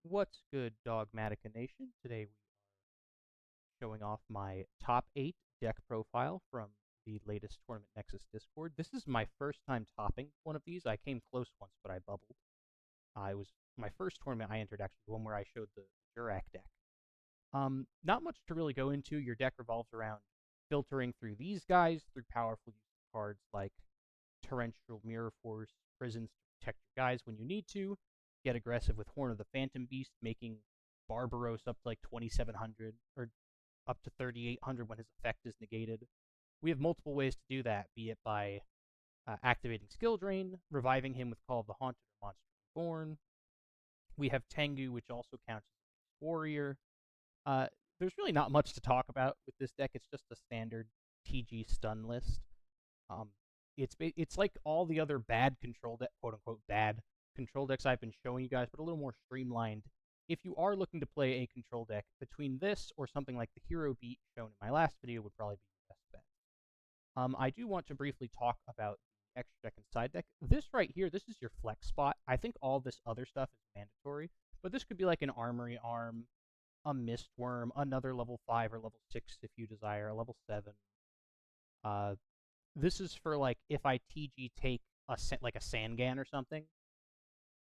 What's good, Dogmatica Nation? Today we are showing off my top 8 deck profile from the latest Tournament Nexus Discord. This is my first time topping one of these. I came close once, but I bubbled. I was my first tournament I entered, actually, the one where I showed the Jurak deck. Not much to really go into. Your deck revolves around filtering through these guys, through powerful cards like Torrential Mirror Force, Prisons to protect your guys when you need to. Get aggressive with Horn of the Phantom Beast, making Barbaros up to like 2,700 or up to 3,800 when his effect is negated. We have multiple ways to do that, be it by activating Skill Drain, reviving him with Call of the Haunted or Monster Reborn. We have Tengu, which also counts as Warrior. There's really not much to talk about with this deck. It's just a standard TG stun list. Um, it's like all the other bad control deck, quote unquote bad control decks I've been showing you guys, but a little more streamlined. If you are looking to play a control deck, between this or something like the Hero Beat shown in my last video would probably be the best bet. I do want to briefly talk about the extra deck and side deck. This right here, this is your flex spot. I think all this other stuff is mandatory, but this could be like an Armory Arm, a Mistworm, another level 5 or level 6 if you desire, a level 7. This is for like if I TG take like a Sangan or something,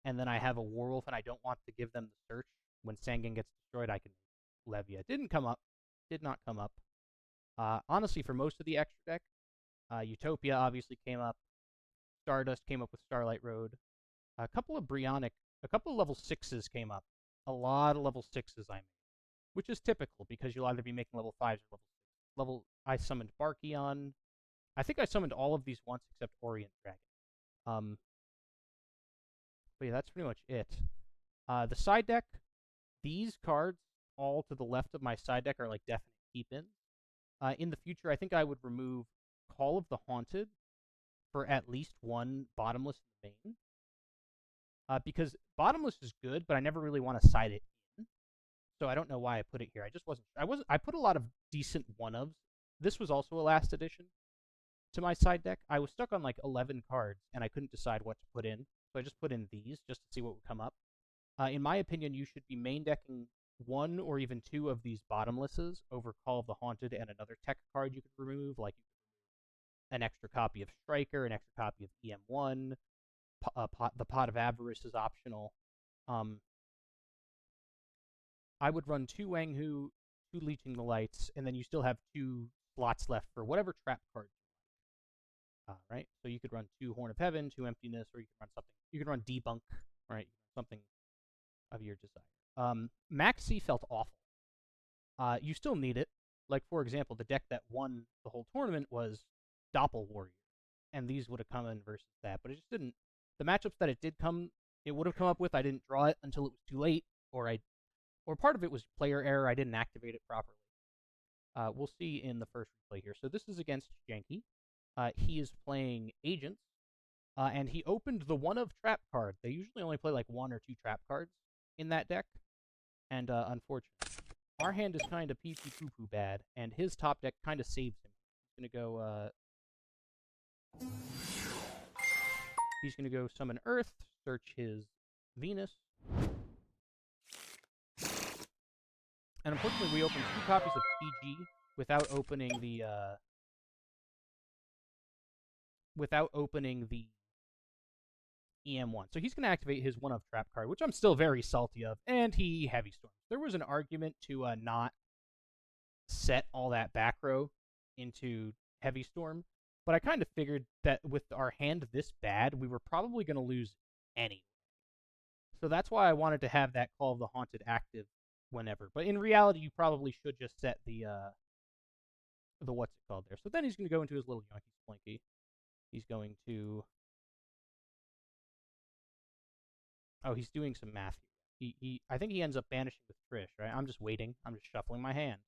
and then I have a Warwolf and I don't want to give them the search. When Sangan gets destroyed, I can Levia. Didn't come up. Did not come up. Honestly, for most of the extra deck, Utopia obviously came up. Stardust came up with Starlight Road. A couple of Brionic, a couple of level 6s came up. A lot of level 6s I made, which is typical because you'll either be making level 5s or level 6. I summoned Barkion. I think I summoned all of these once except Orient Dragon. But yeah, that's pretty much it. The side deck, these cards all to the left of my side deck are like definite keep-ins. In the future, I think I would remove Call of the Haunted for at least one Bottomless in the main. Because Bottomless is good, but I never really want to side it in. So I don't know why I put it here. I put a lot of decent one-ofs. This was also a last edition to my side deck. I was stuck on like 11 cards, and I couldn't decide what to put in. So I just put in these just to see what would come up. In my opinion, you should be main decking one or even two of these bottomlesses over Call of the Haunted and another tech card you could remove, like an extra copy of Striker, an extra copy of EM1. The Pot of Avarice is optional. I would run two Wanghu, two Leeching the Lights, and then you still have two slots left for whatever trap card. Right? So you could run two Horn of Heaven, two Emptiness, or you can run something. You can run Debunk, right? Something of your desire. Maxi felt awful. You still need it. Like, for example, the deck that won the whole tournament was Doppel Warrior, and these would have come in versus that, but it just didn't. The matchups that it would have come up with, I didn't draw it until it was too late, or part of it was player error. I didn't activate it properly. We'll see in the first replay here. So this is against Janky. He is playing Agents, and he opened the one of trap card. They usually only play like one or two trap cards in that deck, and unfortunately, our hand is kind of pee-pee-poo-poo bad, and his top deck kind of saves him. He's gonna go summon Earth, search his Venus, and unfortunately, we opened two copies of TG without opening the EM1. So he's going to activate his one of trap card, which I'm still very salty of, and he Heavy Storm. There was an argument to not set all that back row into Heavy Storm, but I kind of figured that with our hand this bad, we were probably going to lose anyway. So that's why I wanted to have that Call of the Haunted active whenever. But in reality, you probably should just set the what's it called there. So then he's going to go into his little Yankee Splinky. He's going to... Oh, he's doing some math here. I think he ends up banishing with Trish, right? I'm just waiting. I'm just shuffling my hand.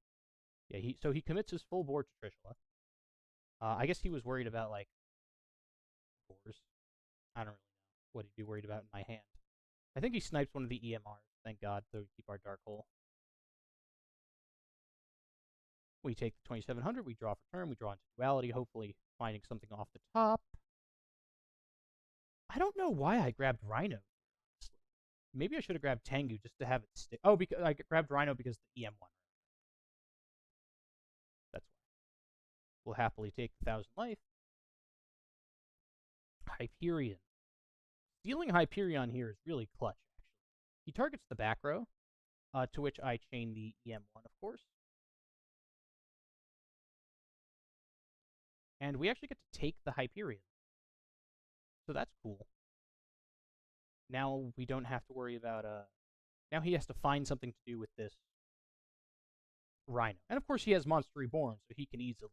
Yeah, so he commits his full board to Trishula. I guess he was worried about, like, boars. I don't really know what he'd be worried about in my hand. I think he snipes one of the EMRs, thank God, so we keep our Dark Hole. We take the 2700, we draw for turn, we draw into Duality, hopefully finding something off the top. I don't know why I grabbed Rhino. Maybe I should have grabbed Tengu just to have it stick. Oh, because I grabbed Rhino because the EM1. That's why. We'll happily take the 1,000 life. Hyperion. Stealing Hyperion here is really clutch, actually. He targets the back row, to which I chain the EM1, of course. And we actually get to take the Hyperion. So that's cool. Now we don't have to worry about... Now he has to find something to do with this Rhino. And of course he has Monster Reborn, so he can easily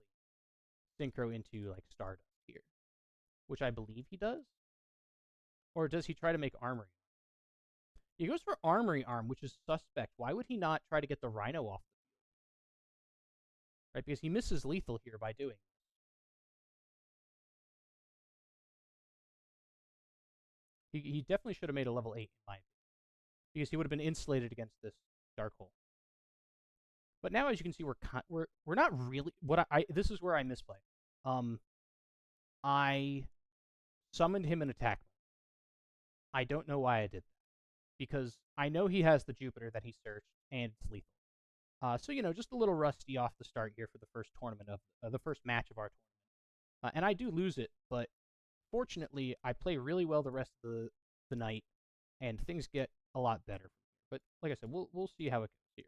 synchro into, like, Stardust here. Which I believe he does. Or does he try to make Armory? He goes for Armory Arm, which is suspect. Why would he not try to get the Rhino off the field? Right, because he misses lethal here by doing this. He definitely should have made a level 8, in my opinion. Because he would have been insulated against this Dark Hole. But now, as you can see, we're not really... This is where I misplay. I summoned him in attack mode. I don't know why I did that. Because I know he has the Jupiter that he searched, and it's lethal. So, you know, just a little rusty off the start here for the first tournament of the first match of our tournament. And I do lose it, but fortunately, I play really well the rest of the night, and things get a lot better. But like I said, we'll see how it goes here.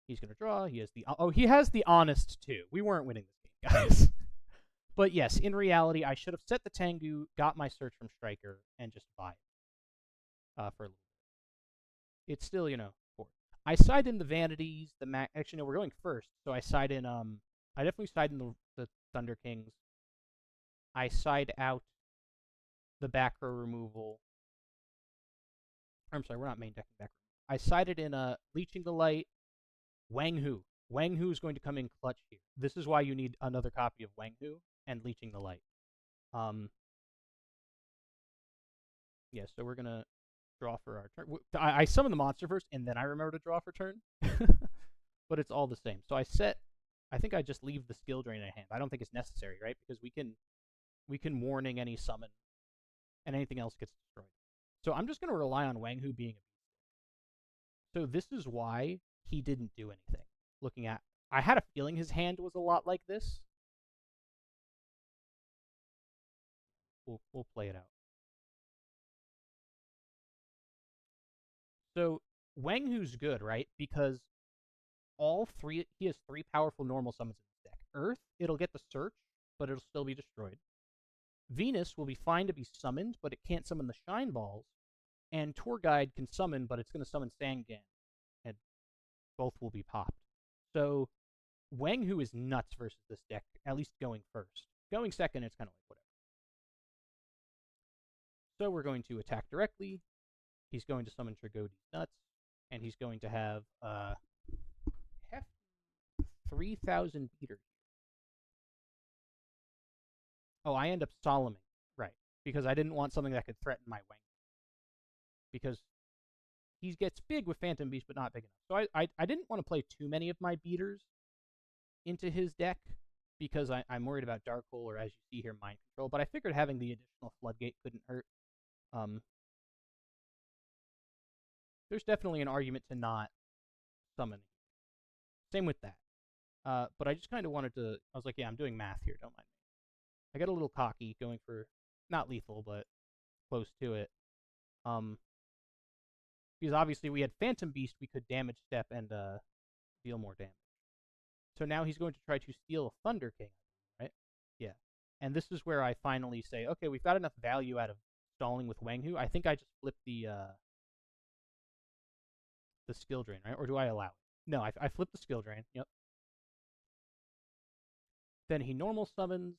He's gonna draw. He has the Honest too. We weren't winning this game, guys. But yes, in reality, I should have set the Tengu, got my search from Striker, and just buy it for a little bit. It's still, you know, poor. I side in the Vanities, actually, no, we're going first, so I side in, I definitely side in the Thunder Kings. I side out the back row removal. I'm sorry, we're not main decking back row. I sided in Leeching the Light, Wang Hu. Wang Hu is going to come in clutch here. This is why you need another copy of Wang Hu and Leeching the Light. Yeah, so we're going to draw for our turn. I summon the monster first, and then I remember to draw for turn. But it's all the same. So I think I just leave the skill drain in hand. I don't think it's necessary, right? Because we can warning any summon, and anything else gets destroyed. So I'm just going to rely on Wang Hu being a beast. So this is why he didn't do anything. Looking at... I had a feeling his hand was a lot like this. We'll play it out. So Wang Hu's good, right? Because he has 3 powerful normal summons in his deck. Earth, it'll get the search, but it'll still be destroyed. Venus will be fine to be summoned, but it can't summon the Shine Balls. And Tour Guide can summon, but it's going to summon Sangan, and both will be popped. So Wang Hu is nuts versus this deck, at least going first. Going second, it's kind of like whatever. So we're going to attack directly. He's going to summon Trigodi's Nuts, and he's going to have 3,000 beaters. Oh, I end up Solomon, right, because I didn't want something that could threaten my Wang. Because he gets big with Phantom Beast, but not big enough. So I didn't want to play too many of my beaters into his deck, because I'm worried about Dark Hole, or as you see here, Mind Control. But I figured having the additional Floodgate couldn't hurt. There's definitely an argument to not summon. Same with that. But I just kind of wanted to... I was like, yeah, I'm doing math here, don't mind me. I got a little cocky, going for not lethal, but close to it. Because obviously we had Phantom Beast, we could damage step and deal more damage. So now he's going to try to steal a Thunder King, right? Yeah. And this is where I finally say, okay, we've got enough value out of stalling with Wang Hu. I think I just flipped the skill drain, right? Or do I allow it? No, I flipped the skill drain. Yep. Then he normal summons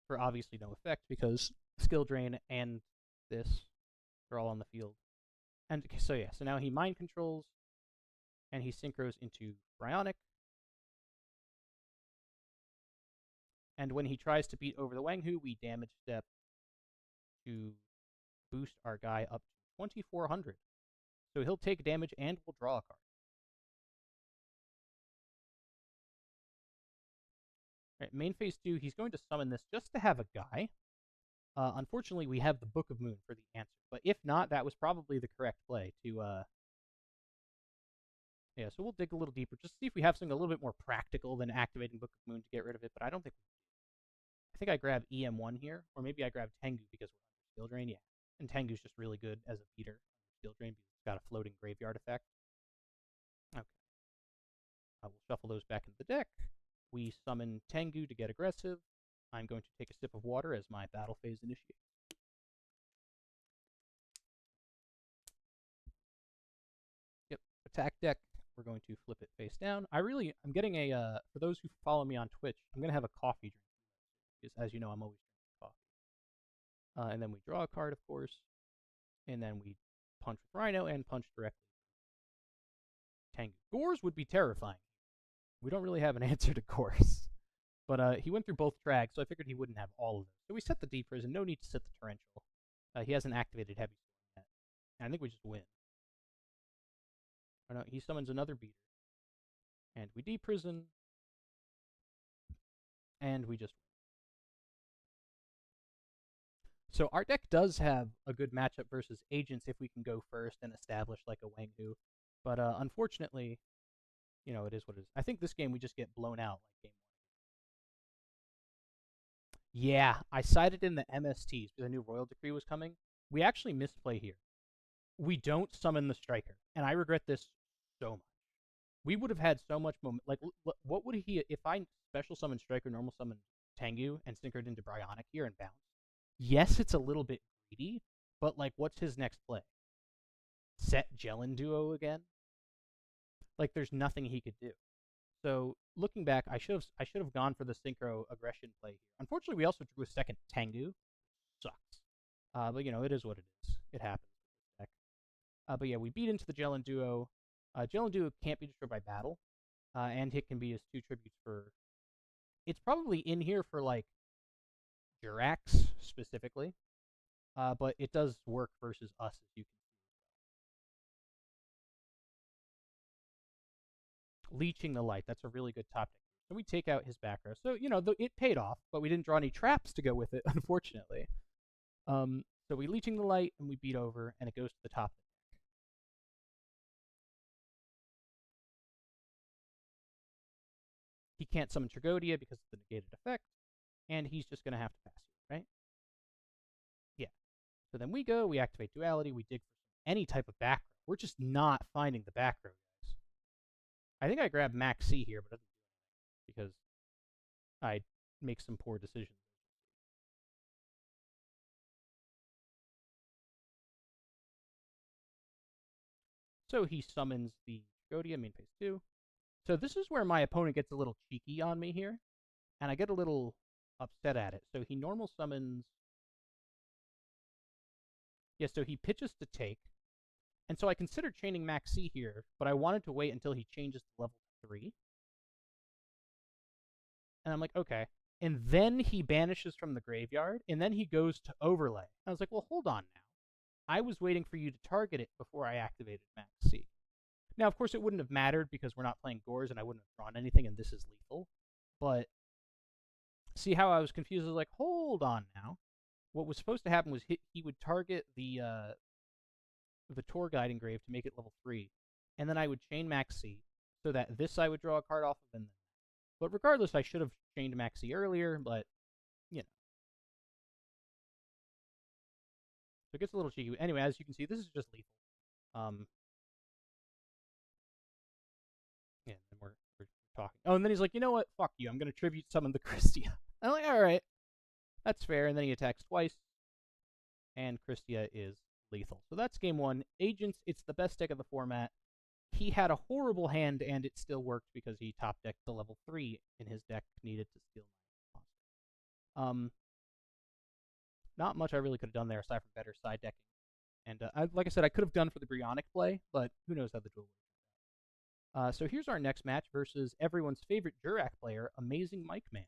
for obviously no effect, because skill drain and this are all on the field. And so yeah, so now he mind controls, and he synchros into Bryonic. And when he tries to beat over the Wang Hu, we damage step to boost our guy up to 2,400. So he'll take damage and we'll draw a card. All right, main phase 2, he's going to summon this just to have a guy. Unfortunately, we have the Book of Moon for the answer. But if not, that was probably the correct play to... Yeah, so we'll dig a little deeper, just to see if we have something a little bit more practical than activating Book of Moon to get rid of it, but I don't think we do. I think I grab EM1 here, or maybe I grab Tengu because we're under Skill Drain, yeah. And Tengu's just really good as a beater under Skill Drain because it's got a floating graveyard effect. Okay. We'll shuffle those back into the deck. We summon Tengu to get aggressive. I'm going to take a sip of water as my battle phase initiates. Yep, attack deck. We're going to flip it face down. I'm getting a, for those who follow me on Twitch, I'm going to have a coffee drink. Because as you know, I'm always drinking coffee. And then we draw a card, of course. And then we punch with Rhino and punch directly. Tengu. Gores would be terrifying. We don't really have an answer to Gores. But he went through both tracks, so I figured he wouldn't have all of them. So we set the Deep Prison. No need to set the Torrential. He hasn't activated Heavy Storm yet. And I think we just win. Oh no, he summons another beater. And we Deep Prison. And we just win. So our deck does have a good matchup versus Agents if we can go first and establish like a Wanghu. But unfortunately, you know, it is what it is. I think this game we just get blown out like game 1. Yeah, I sided in the MSTs because I knew Royal Decree was coming. We actually misplay here. We don't summon the Striker, and I regret this so much. We would have had so much moment. Like, what would he, if I special summon Striker, normal summon Tengu, and synchroed into Bryonic here and bounce? Yes, it's a little bit greedy, but like, what's his next play? Set Jellin Duo again? Like, there's nothing he could do. So looking back, I should have gone for the synchro aggression play here. Unfortunately, we also drew a second Tengu. Sucks. But you know, it is what it is. It happens. But yeah, we beat into the Jellin Duo. Jellin Duo can't be destroyed by battle, and it can be as 2 tributes for. It's probably in here for like Jirax specifically, but it does work versus us, as you can see. Leeching the Light, that's a really good top deck. So we take out his back row. So, you know, it paid off, but we didn't draw any traps to go with it, unfortunately. So we Leeching the Light, and we beat over, and it goes to the top of the deck. He can't summon Tragodia because of the negated effect, and he's just going to have to pass it, right? Yeah. So then we go, we activate Duality, we dig for any type of back row. We're just not finding the back row, guys. I think I grabbed Max C here, but it doesn't do anything because I make some poor decisions. So he summons the Tragodia, main phase 2. So this is where my opponent gets a little cheeky on me here, and I get a little upset at it. So he normal summons... Yeah, so he pitches to take, and so I considered chaining Max C here, but I wanted to wait until he changes to level 3. And I'm like, okay. And then he banishes from the graveyard, and then he goes to overlay. I was like, well, hold on now. I was waiting for you to target it before I activated Max C. Now, of course, it wouldn't have mattered because we're not playing Gores, and I wouldn't have drawn anything, and this is lethal. But see how I was confused? I was like, hold on now. What was supposed to happen was he would target the Tor Guiding Grave to make it level 3, and then I would chain Max C so that this I would draw a card off of, and then. But regardless, I should have chained Max C earlier, but, you know. So it gets a little cheeky. Anyway, as you can see, this is just lethal. Yeah, and we're talking. Oh, and then he's like, you know what? Fuck you. I'm going to tribute summon the Christia. I'm like, all right. That's fair. And then he attacks twice. And Christia is lethal. So that's game 1. Agents, it's the best deck of the format. He had a horrible hand, and it still worked because he top decked the level 3 in his deck needed to steal my monster. Not much I really could have done there aside from better side decking. And like I said, I could have gone for the Bryonic play, but who knows how the duel would work. So here's our next match versus everyone's favorite Jurak player, Amazing Mike Man.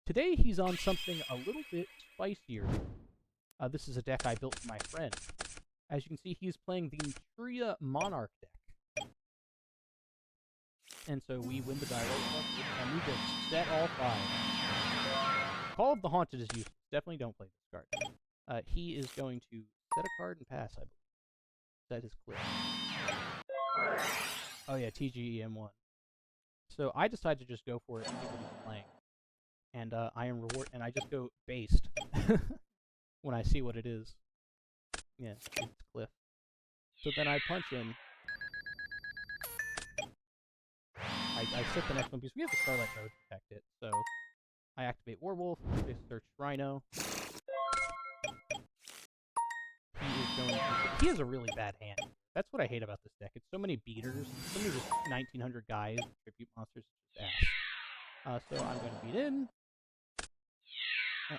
Today he's on something a little bit spicier. This is a deck I built for my friend. As you can see, he's playing the Tria Monarch deck. And so we win the die roll, and we just set all 5. Call of the Haunted is useless. Definitely don't play this card. He is going to set a card and pass, I believe. Set his cliff. Oh yeah, TGEM1. So I decide to just go for it and see what he's playing. And and I just go based when I see what it is. Yeah, it's cliff. So then I punch in. I set the next one because we have the Starlight Road to protect it. So I activate Warwolf, I search Rhino. He has a really bad hand. That's what I hate about this deck. It's so many beaters, so many just 1900 guys, tribute monsters, just ass. So I'm going to beat in.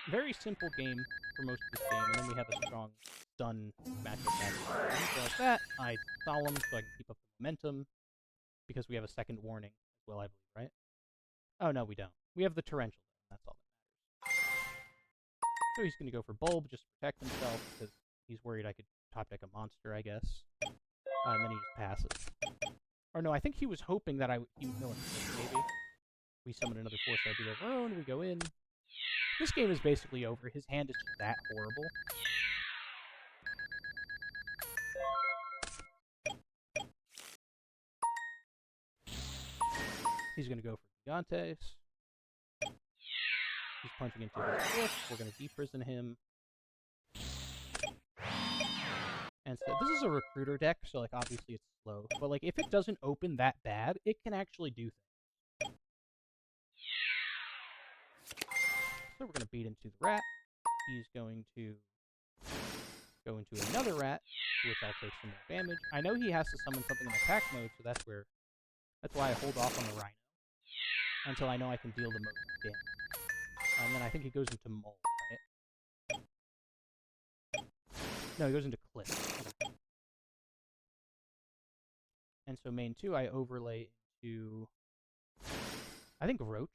Very simple game for most of this game, and then we have a strong stun matchup. Like that, I Solemn so I can keep up the momentum, because we have a second warning as well, I believe, right? Oh, no, we don't. We have the Torrential, that's all that matters. So he's going to go for Bulb just to protect himself, because he's worried I could top deck a monster, I guess. And then he just passes. Or no, I think he was hoping that he would mill it, maybe. We summon another Foresight of our own, we go in. This game is basically over. His hand is just that horrible. He's going to go for Gigantes. He's punching into his cliff. We're going to deprison him. And so this is a recruiter deck, so like obviously it's slow. But like if it doesn't open that bad, it can actually do things. So we're going to beat into the rat. He's going to go into another rat, which I'll take some more damage. I know he has to summon something in attack mode, so that's why I hold off on the Rhino until I know I can deal the most damage. And then I think he goes into Mole, right? No, he goes into Cliff. Okay. And so main 2, I overlay into, I think, Roach.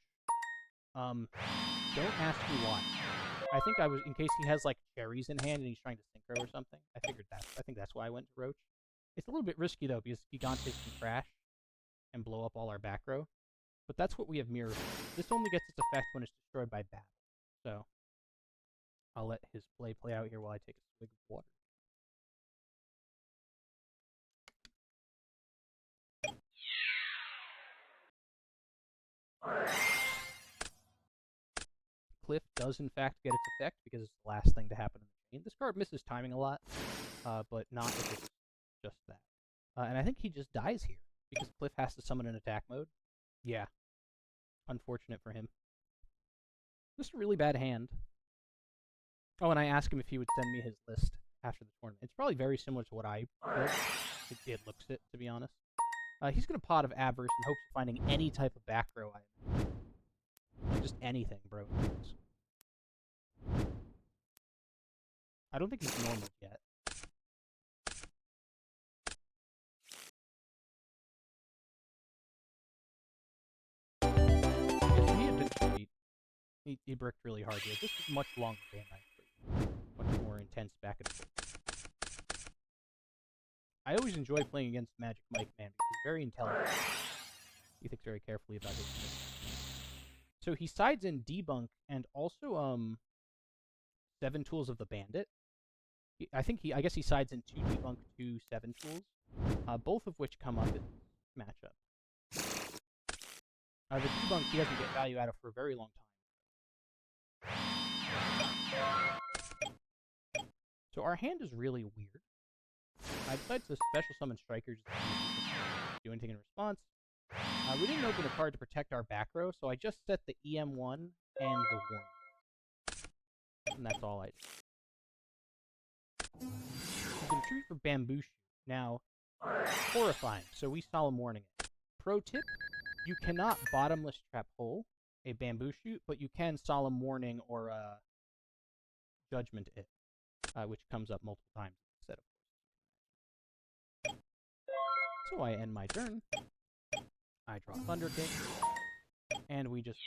Don't ask me why. I think in case he has like cherries in hand and he's trying to synchro or something. I think that's why I went to Roach. It's a little bit risky though because Gigantes can crash and blow up all our back row. But that's what we have Mirror for. This only gets its effect when it's destroyed by battle. So I'll let his play out here while I take a swig of water. Cliff does in fact get its effect because it's the last thing to happen in the chain. This card misses timing a lot, but not if it's just that. And I think he just dies here because Cliff has to summon an attack mode. Yeah. Unfortunate for him. Just a really bad hand. Oh, and I asked him if he would send me his list after the tournament. It's probably very similar to what I built. It looks it, to be honest. He's going to Pot of Avarice in hopes of finding any type of back row item. Just anything, bro. I don't think he's normal yet. He bricked really hard here. This is much longer game, much more intense back and forth. I always enjoy playing against Magic Mike, man, because he's very intelligent. He thinks very carefully about his moves. So he sides in Debunk and also 7 Tools of the Bandit. I guess he sides in 2 Debunk, 2 7 Tools, both of which come up in matchup. The Debunk he doesn't get value out of for a very long time. So our hand is really weird. I decided to special summon Strikers to do anything in response. We didn't open a card to protect our back row, so I just set the EM1 and the warning. And that's all I did. You can treat for Bamboo Shoot. Now, horrifying, so we Solemn Warning it. Pro tip, you cannot Bottomless Trap Hole a Bamboo Shoot, but you can Solemn Warning or Judgment it, which comes up multiple times instead of. So I end my turn. I draw Thunder King, and we just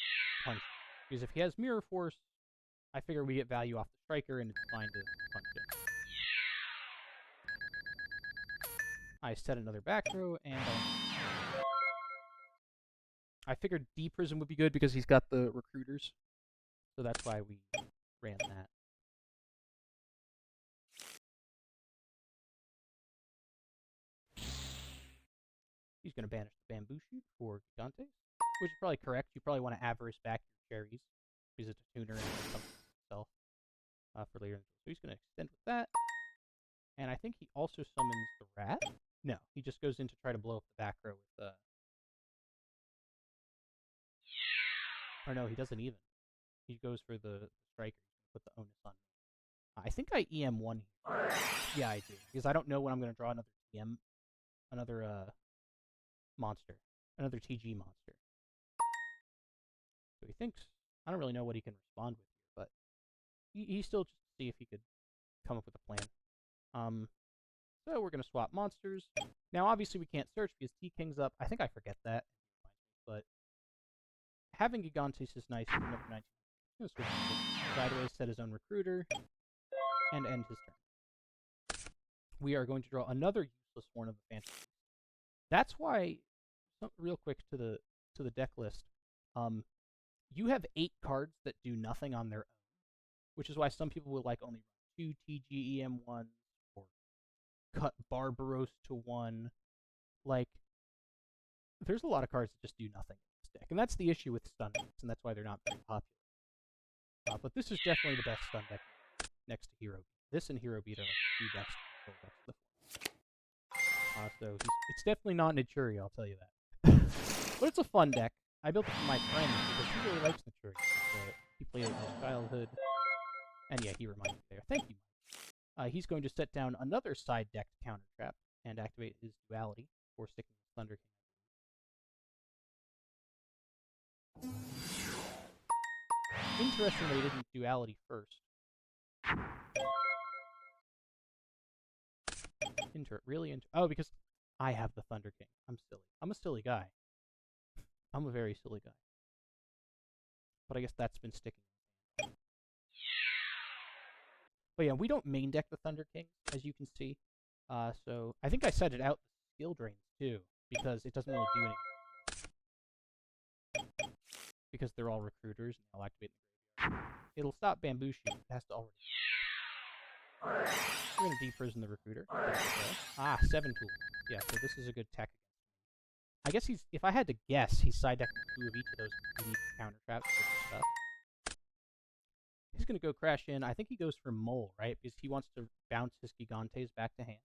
punch. Because if he has Mirror Force, I figure we get value off the Striker, and it's fine to punch him. I set another back row, and I figured Deprison would be good because he's got the Recruiters. So that's why we ran that. He's going to banish the Bamboo Shoot for Gigantes, which is probably correct. You probably want to Avarice back your cherries, because it's a tuner and something himself for later. So he's going to extend with that. And I think he also summons the Rat. No, he just goes in to try to blow up the back row with or no, he doesn't even. He goes for the Striker. Put the onus on me. I think I EM1 here. Yeah, I do. Because I don't know when I'm going to draw another TM, another monster, another TG monster. So he thinks, I don't really know what he can respond with here, but he still just see if he could come up with a plan. So we're going to swap monsters. Now, obviously, we can't search because T-King's up. I think I forget that, but having Gigantes is nice. Number 19. He's going to switch sideways, set his own recruiter, and end his turn. We are going to draw another useless Horn of the Phantom. That's why, real quick to the deck list, you have 8 cards that do nothing on their own, which is why some people will like only run 2 TGEM1s or cut Barbaros to 1. Like, there's a lot of cards that just do nothing in this deck, and that's the issue with stun decks, and that's why they're not very popular. But this is definitely the best stun deck next to Hero Beat. This and Hero Beat are like the best control decks. So it's definitely not Nichuri, I'll tell you that. But it's a fun deck. I built it for my friend because he really likes Nichuri. He played it in his childhood. And yeah, he reminds me there. Thank you, Mike. He's going to set down another side deck counter trap and activate his duality for sticking with Thunder King. Interestingly, he didn't duality first. Oh, because I have the Thunder King. I'm silly. I'm a silly guy. I'm a very silly guy. But I guess that's been sticking. But yeah, we don't main deck the Thunder King, as you can see. So I think I set it out skill drains too, because it doesn't really do anything. Because they're all recruiters and they'll activate the graveyard. It'll stop Bamboo Shoot. It has to already. We're going to deprison the recruiter. 7 tools. Yeah, so this is a good tech. I guess if I had to guess, he's side decking 2 of each of those unique counter traps for stuff. He's going to go crash in. I think he goes for Mole, right? Because he wants to bounce his Gigantes back to hand.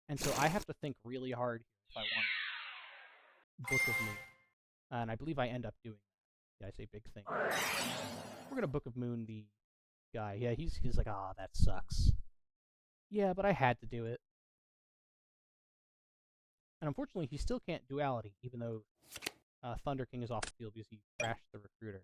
And so I have to think really hard if I want Book of Moon. And I believe I end up doing that. Yeah, I say big thing. We're going to Book of Moon the guy. Yeah, he's like, that sucks. Yeah, but I had to do it. And unfortunately, he still can't duality, even though Thunder King is off the field because he crashed the recruiter.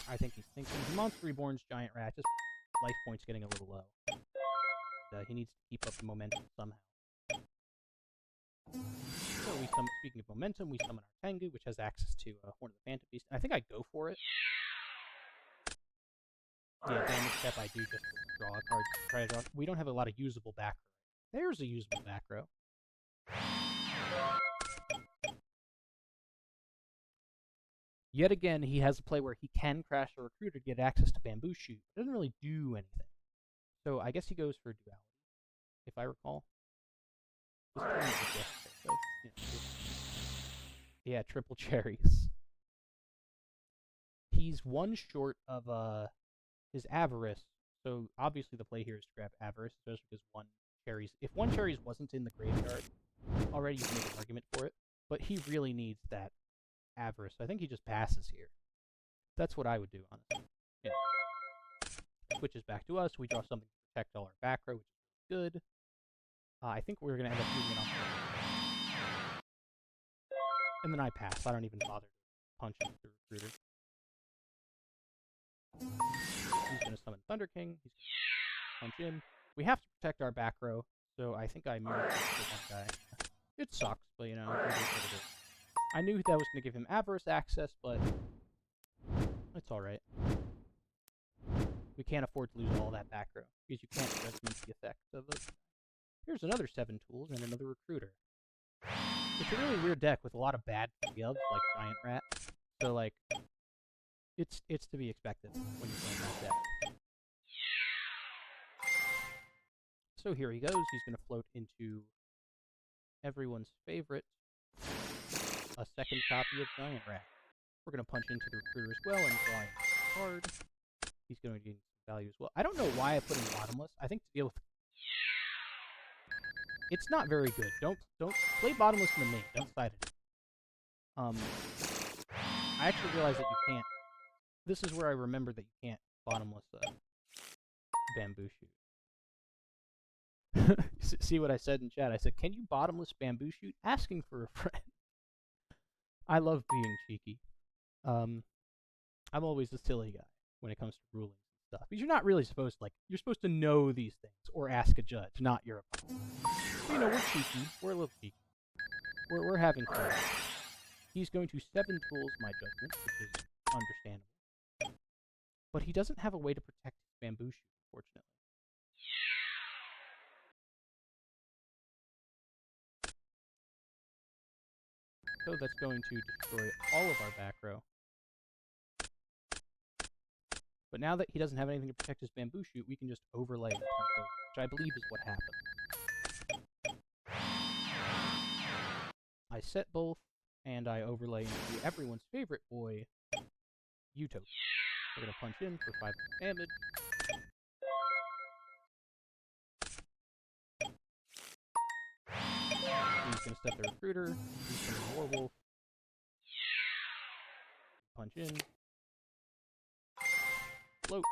I think he's thinking Monster Reborn's Giant Rat, just life points getting a little low. And, he needs to keep up the momentum somehow. So speaking of momentum, we summon our Tengu, which has access to Horn of the Phantom Beast. I think I go for it. Yeah, damage step I do just draw a card to try to draw. We don't have a lot of usable back row. There's a usable back row. Yet again, he has a play where he can crash a recruiter to get access to Bamboo Shoot. It doesn't really do anything. So I guess he goes for duality, if I recall. Yeah, triple cherries. He's 1 short of his Avarice, so obviously the play here is to grab Avarice, especially because 1 cherries. If 1 cherries wasn't in the graveyard, already you can make an argument for it, but he really needs that Avarice. I think he just passes here. That's what I would do, honestly. Yeah. Switches back to us. We draw something to protect all our back row, which is good. I think we're going to end up using it on. And then I pass. I don't even bother to punch the recruiter. He's going to summon Thunder King. He's going to punch in. We have to protect our back row, so I think I moved to 1 guy. It sucks, but you know, it is what it is. I knew that was going to give him Avarice access, but it's alright. We can't afford to lose all that back row, because you can't judgment the effect of it. Here's another 7 tools and another recruiter. It's a really weird deck with a lot of bad builds, like Giant Rat. So, like, it's to be expected when you're playing that deck. So here he goes. He's going to float into everyone's favorite, a second copy of Giant Rat. We're going to punch into the recruiter as well and draw a card. He's going to gain value as well. I don't know why I put in bottomless. I think to deal with... It's not very good. Don't play bottomless in the main. Don't side it. I actually realized that you can't. This is where I remembered that you can't bottomless bamboo shoot. See what I said in chat? I said, "Can you bottomless bamboo shoot?" Asking for a friend. I love being cheeky. I'm always the silly guy when it comes to rulings and stuff. Because you're not really supposed to, like, you're supposed to know these things or ask a judge, not your opponent. But, you know, we're cheeky. We're a little cheeky. We're having fun. He's going to 7 tools my judgment, which is understandable. But he doesn't have a way to protect his bamboo shoot, unfortunately. So that's going to destroy all of our back row. But now that he doesn't have anything to protect his bamboo shoot, we can just overlay and punch over, which I believe is what happened. I set both, and I overlay into everyone's favorite boy, Utopia. We're going to punch in for 5 damage. He's going to set the recruiter. He's going to warwolf. Punch in. Float.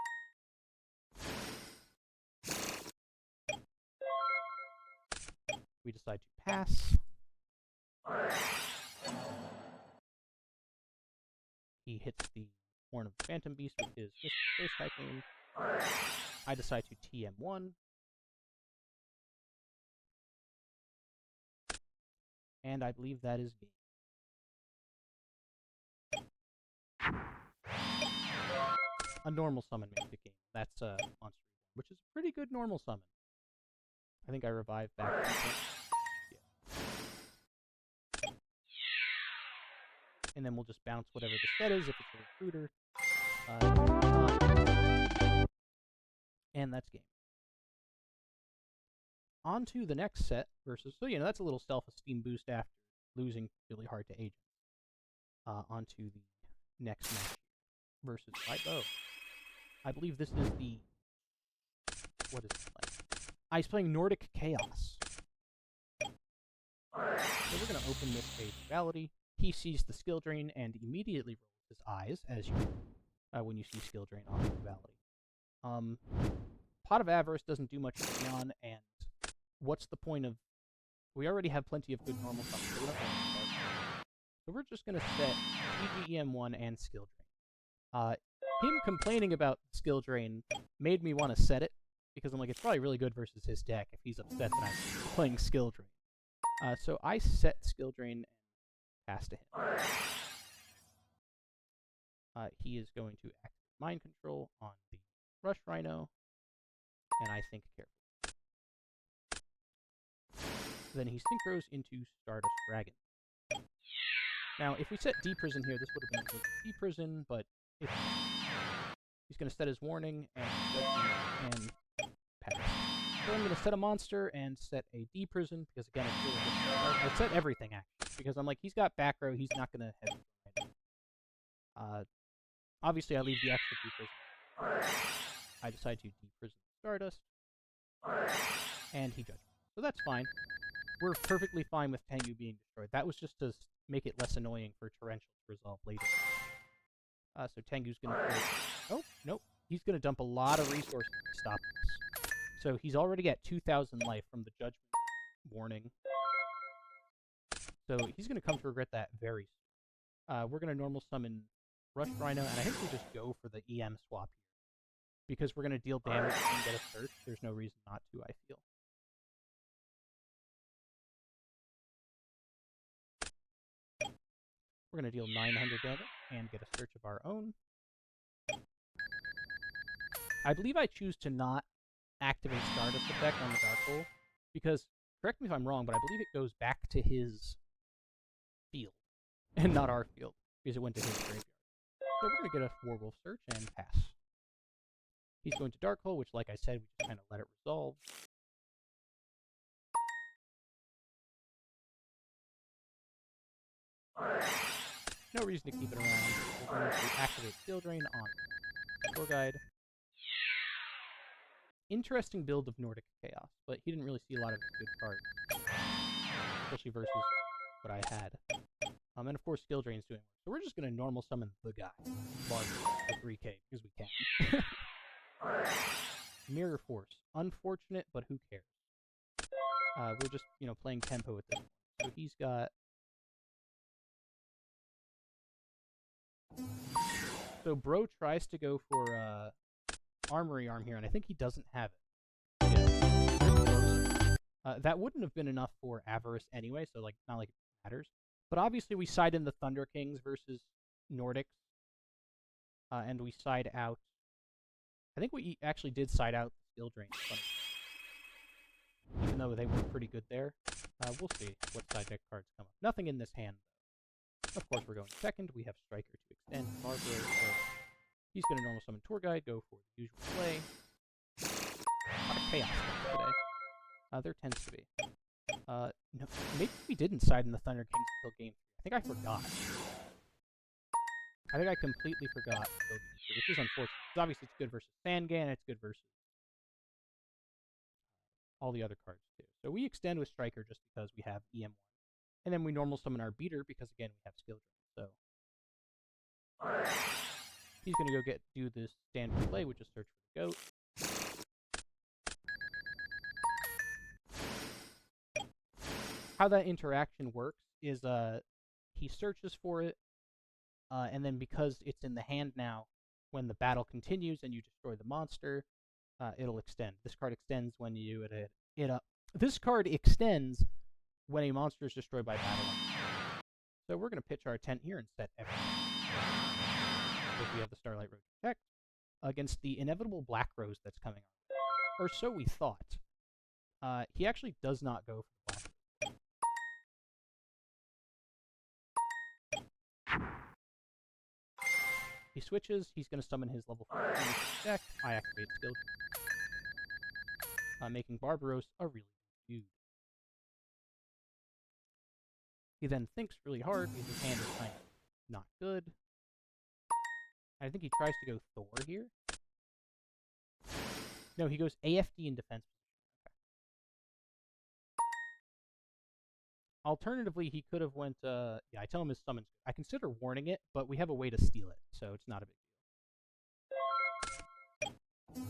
We decide to pass. He hits the Horn of the Phantom Beast with his Space Tycoon. I decide to TM1. And I believe that is game. A normal summon makes it game. That's a Monster Reborn, which is a pretty good normal summon. I think I revived back. Yeah. And then we'll just bounce whatever the set is, if it's a recruiter. And that's game. On to the next set versus... So, you know, that's a little self-esteem boost after losing really hard to agents. On to the next match versus Libo. I believe this is the... What is it like? He's playing Nordic Chaos. So we're going to open this page of Duality. He sees the skill drain and immediately rolls his eyes, as you when you see skill drain on Duality. Pot of Avarice doesn't do much for Neon, and what's the point of... We already have plenty of good normal summons, so we're just going to set TGEM1 and skill drain. Him complaining about skill drain made me want to set it, because I'm like, it's probably really good versus his deck if he's upset that I'm playing skill drain. So I set skill drain and pass to him. He is going to activate Mind Control on the Rush Rhino, and I think carefully. Then he synchros into Stardust Dragon. Now, if we set D-Prison here, this would have been D-Prison, but if he's going to set his warning and pass. So I'm going to set a monster and set a D-Prison, because again, it's really good. I set everything, actually, because I'm like, he's got back row, he's not going to head. Obviously, I leave the extra D-Prison. I decide to D-Prison Stardust, and he judges. So that's fine. We're perfectly fine with Tengu being destroyed. That was just to make it less annoying for Torrential to resolve later. So Tengu's gonna... Oh, nope. He's gonna dump a lot of resources to stop this. So he's already at 2,000 life from the Judgment warning. So he's gonna come to regret that very soon. We're gonna normal summon Rush Rhino, and I think we just go for the EM swap here. Because we're gonna deal damage and get a search. There's no reason not to, I feel. We're going to deal 900 damage and get a search of our own. I believe I choose to not activate Stardust effect on the Dark Hole, because, correct me if I'm wrong, but I believe it goes back to his field, and not our field, because it went to his graveyard. So we're going to get a Warwolf search and pass. He's going to Dark Hole, which, like I said, we just kind of let it resolve. No reason to keep it around. We're going to activate Skill Drain on Tour Guide. Interesting build of Nordic Chaos, but he didn't really see a lot of good cards, especially versus what I had. And of course, Skill Drain's doing work. So we're just going to normal summon the guy, Barber, for 3k, because we can. Mirror Force. Unfortunate, but who cares? We're just, playing tempo at this point. So he's got... So Bro tries to go for Armory Arm here, and I think he doesn't have it. Yeah. That wouldn't have been enough for Avarice anyway, so not like it matters. But obviously we side in the Thunder Kings versus Nordics, and we side out... I think we actually did side out Skill Drain, even though they were pretty good there. We'll see what side deck cards come up. Nothing in this hand, though. Of course, we're going second. We have Striker to extend Barbaro, so he's going to normal summon Tour Guide, go for the usual play. A lot of chaos today. There tends to be. No, maybe we didn't side in the Thunder Kings until game 3. I think I forgot. I think I completely forgot, which is unfortunate. Because obviously it's good versus Sangan, it's good versus all the other cards too. So we extend with Striker just because we have EM1. And then we normal summon our Beater because, again, we have Skill Drain. So he's going to go do this standard play, which is search for the goat. How that interaction works is he searches for it, and then because it's in the hand now, when the battle continues and you destroy the monster, it'll extend. This card extends when you This card extends when a monster is destroyed by battle. So we're going to pitch our tent here and set everything. Because we have the Starlight Road Protect against the inevitable Black Rose that's coming on. Or so we thought. He actually does not go for the Black Rose. He switches, he's going to summon his level 4 deck. I activate Skill Drain. Making Barbaros a really good dude. He then thinks really hard because his hand is kind of not good. I think he tries to go Thor here. No, he goes AFD in defense. Okay. Alternatively, he could have went, yeah, I tell him his summon's good. I consider warning it, but we have a way to steal it, so it's not a big deal.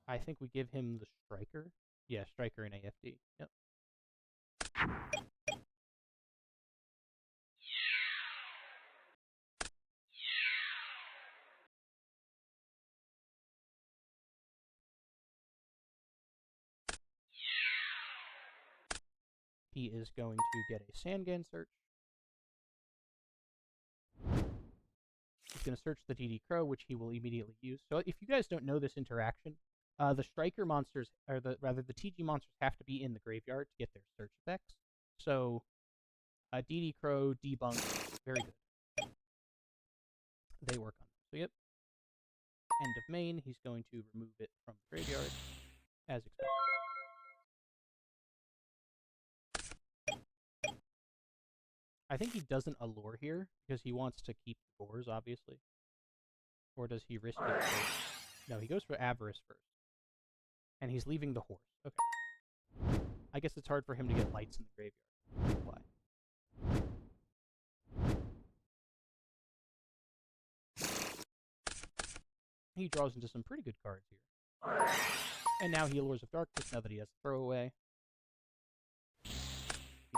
I think we give him the Striker. Yeah, Striker and AFD. Yep. He is going to get a Sangan search. He's going to search the DD Crow, which he will immediately use. So if you guys don't know this interaction, the Striker monsters, or the TG monsters have to be in the graveyard to get their search effects. So DD Crow, Debunk, very good. They work on them. So yep. End of main, he's going to remove it from the graveyard, as expected. I think he doesn't allure here, because he wants to keep the Gores, obviously. Or does he risk it first? No, he goes for Avarice first. And he's leaving the horse. Okay. I guess it's hard for him to get lights in the graveyard. Why? He draws into some pretty good cards here. And now he allures of Darkness, now that he has Throwaway. He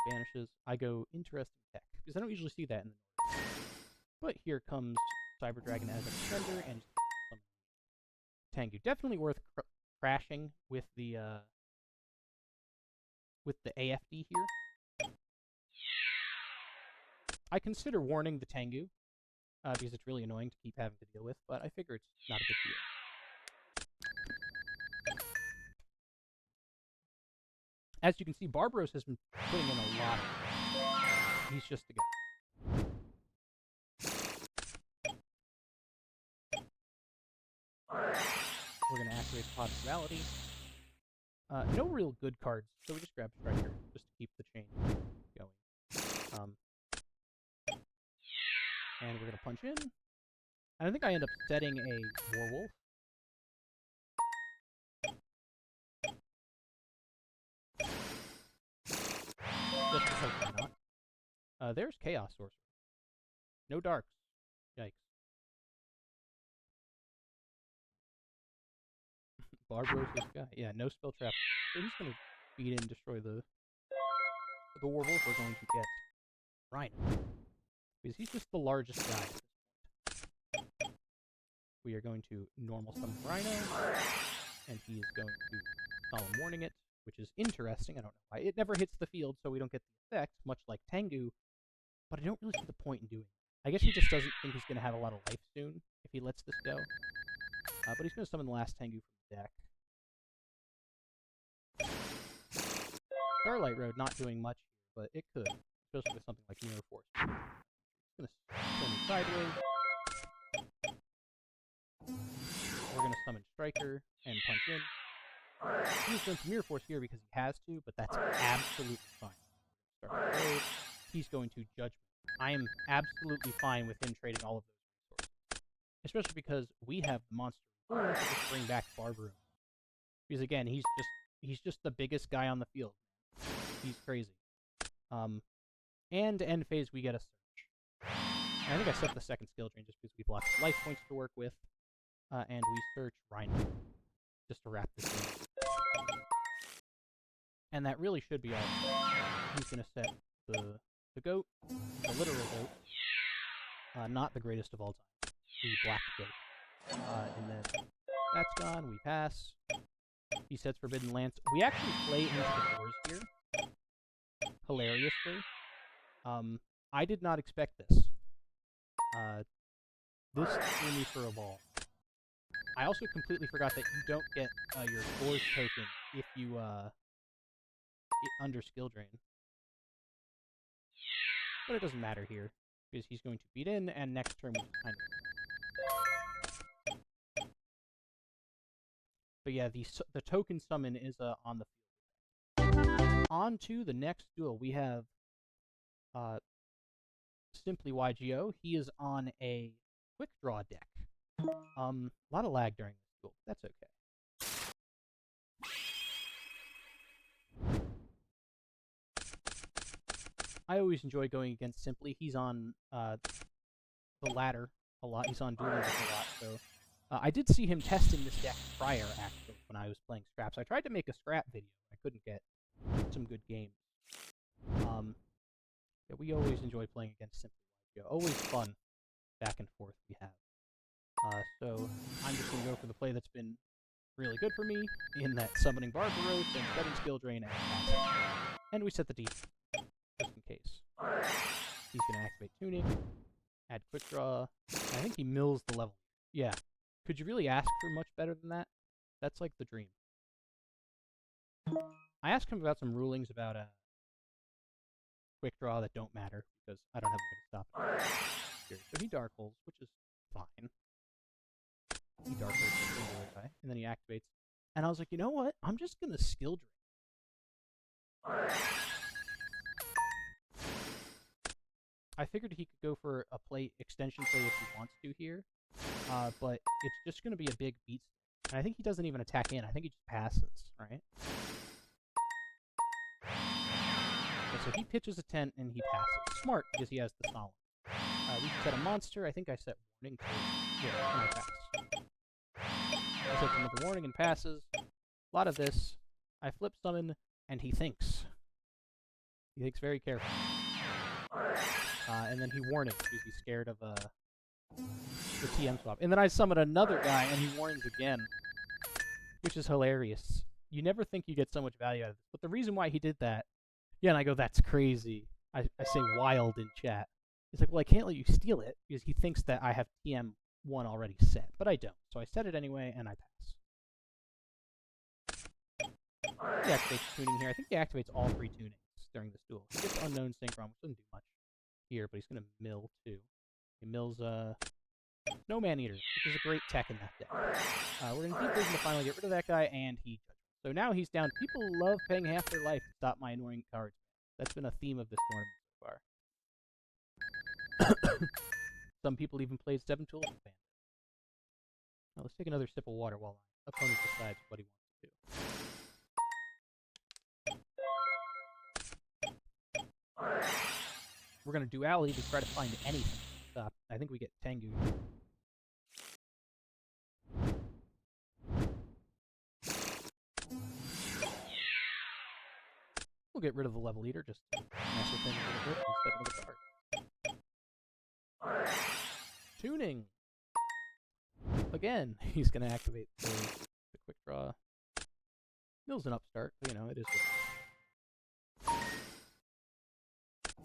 banishes. I go interesting tech, because I don't usually see that in the Nordic. But here comes Cyber Dragon as an extender, and Tengu. Definitely worth crashing with the AFD here. I consider warning the Tengu, because it's really annoying to keep having to deal with, but I figure it's not a big deal. As you can see, Barbaros has been putting in a lot of... He's just a guy. We're going to activate Pod of Duality. No real good cards, so we just grab Striker just to keep the chain going. And we're gonna punch in. And I think I end up setting a Warwolf. Just because why not? There's Chaos Sorcerer. No darks. Yikes. Barbaros this guy. Yeah, no spell trap. So he's gonna beat in, destroy the Warwolf. We're going to get Rhino. Because he's just the largest guy at this point. We are going to normal summon Rhino, and he is going to Solemn Warning it, which is interesting. I don't know why. It never hits the field, so we don't get the effect, much like Tengu, but I don't really see the point in doing it. I guess he just doesn't think he's going to have a lot of life soon, if he lets this go. But he's going to summon the last Tengu from the deck. Starlight Road not doing much here, but it could, especially with something like Mirror Force. He's going to turn it sideways. We're going to summon Striker and punch in. He's going to Mirror Force here because he has to, but that's absolutely fine. Start the road. He's going to Judgment. I am absolutely fine with him trading all of those resources. Especially because we have the monster to just bring back Barbaroom. Because again, he's just the biggest guy on the field. He's crazy. And end phase we get a search. And I think I set the second skill drain just because we've lots of life points to work with. And we search Rhino. Just to wrap this in. And that really should be all. He's going to set the goat, the literal goat. Not the greatest of all time. The black goat. And then that's gone. We pass. He sets Forbidden Lance. We actually play into the doors here. Hilariously. I did not expect this. This threw me for a ball. I also completely forgot that you don't get your Doors token if you under skill drain. But it doesn't matter here, because he's going to beat in, and next turn we kind of... But yeah, the token summon is on the field. On to the next duel. We have Simply YGO. He is on a quick draw deck. A lot of lag during this duel. That's okay. I always enjoy going against Simply. He's on the ladder a lot. He's on Dueling Deck a lot. So I did see him testing this deck prior, actually, when I was playing Scraps. I tried to make a Scrap video. I couldn't get some good games. Yeah, we always enjoy playing against Simply. Always fun back and forth we have. So I'm just going to go for the play that's been really good for me, in that summoning Barbaros and setting skill drain and passing. And we set the deep, just in case. He's going to activate Tuning, add quick draw. I think he mills the level. Yeah. Could you really ask for much better than that? That's like the dream. I asked him about some rulings about quick draw that don't matter, because I don't have a way to stop it. Here. So he Dark Holes, which is fine. He Dark Holes the singular guy, and then he activates. And I was like, you know what? I'm just gonna skill drain. I figured he could go for a extension play if he wants to here, but it's just gonna be a big beat. And I think he doesn't even attack in. I think he just passes, right? So he pitches a tent and he passes. Smart, because he has the Solemn. We set a monster. I think I set Warning too. Yeah, and I pass. I set another Warning and passes. A lot of this. I flip summon, and he thinks. He thinks very carefully. And then he Warning, because he's scared of the TM swap. And then I summon another guy, and he warns again. Which is hilarious. You never think you get so much value out of this. But the reason why he did that... Yeah, and I go, that's crazy. I say wild in chat. He's like, well, I can't let you steal it, because he thinks that I have TM1 already set. But I don't. So I set it anyway, and I pass. He activates Tuning here. I think he activates all 3 tunings during this duel. He gets Unknown Synchron, which doesn't do much here, but he's going to mill, too. He mills, no Man-Eater, which is a great tech in that deck. We're going to deep vision to finally get rid of that guy, and he judges. So now he's down. People love paying half their life to stop my annoying cards. That's been a theme of this tournament so far. Some people even played 7 Tools with Bandit. Now let's take another sip of water while my opponent decides what he wants to do. We're going to duality to try to find anything. I think we get Tengu. We'll get rid of the level eater just to mess with things a little bit instead of the card. Tuning! Again, he's going to activate the quick draw. Mill's an upstart, but you know, it is what it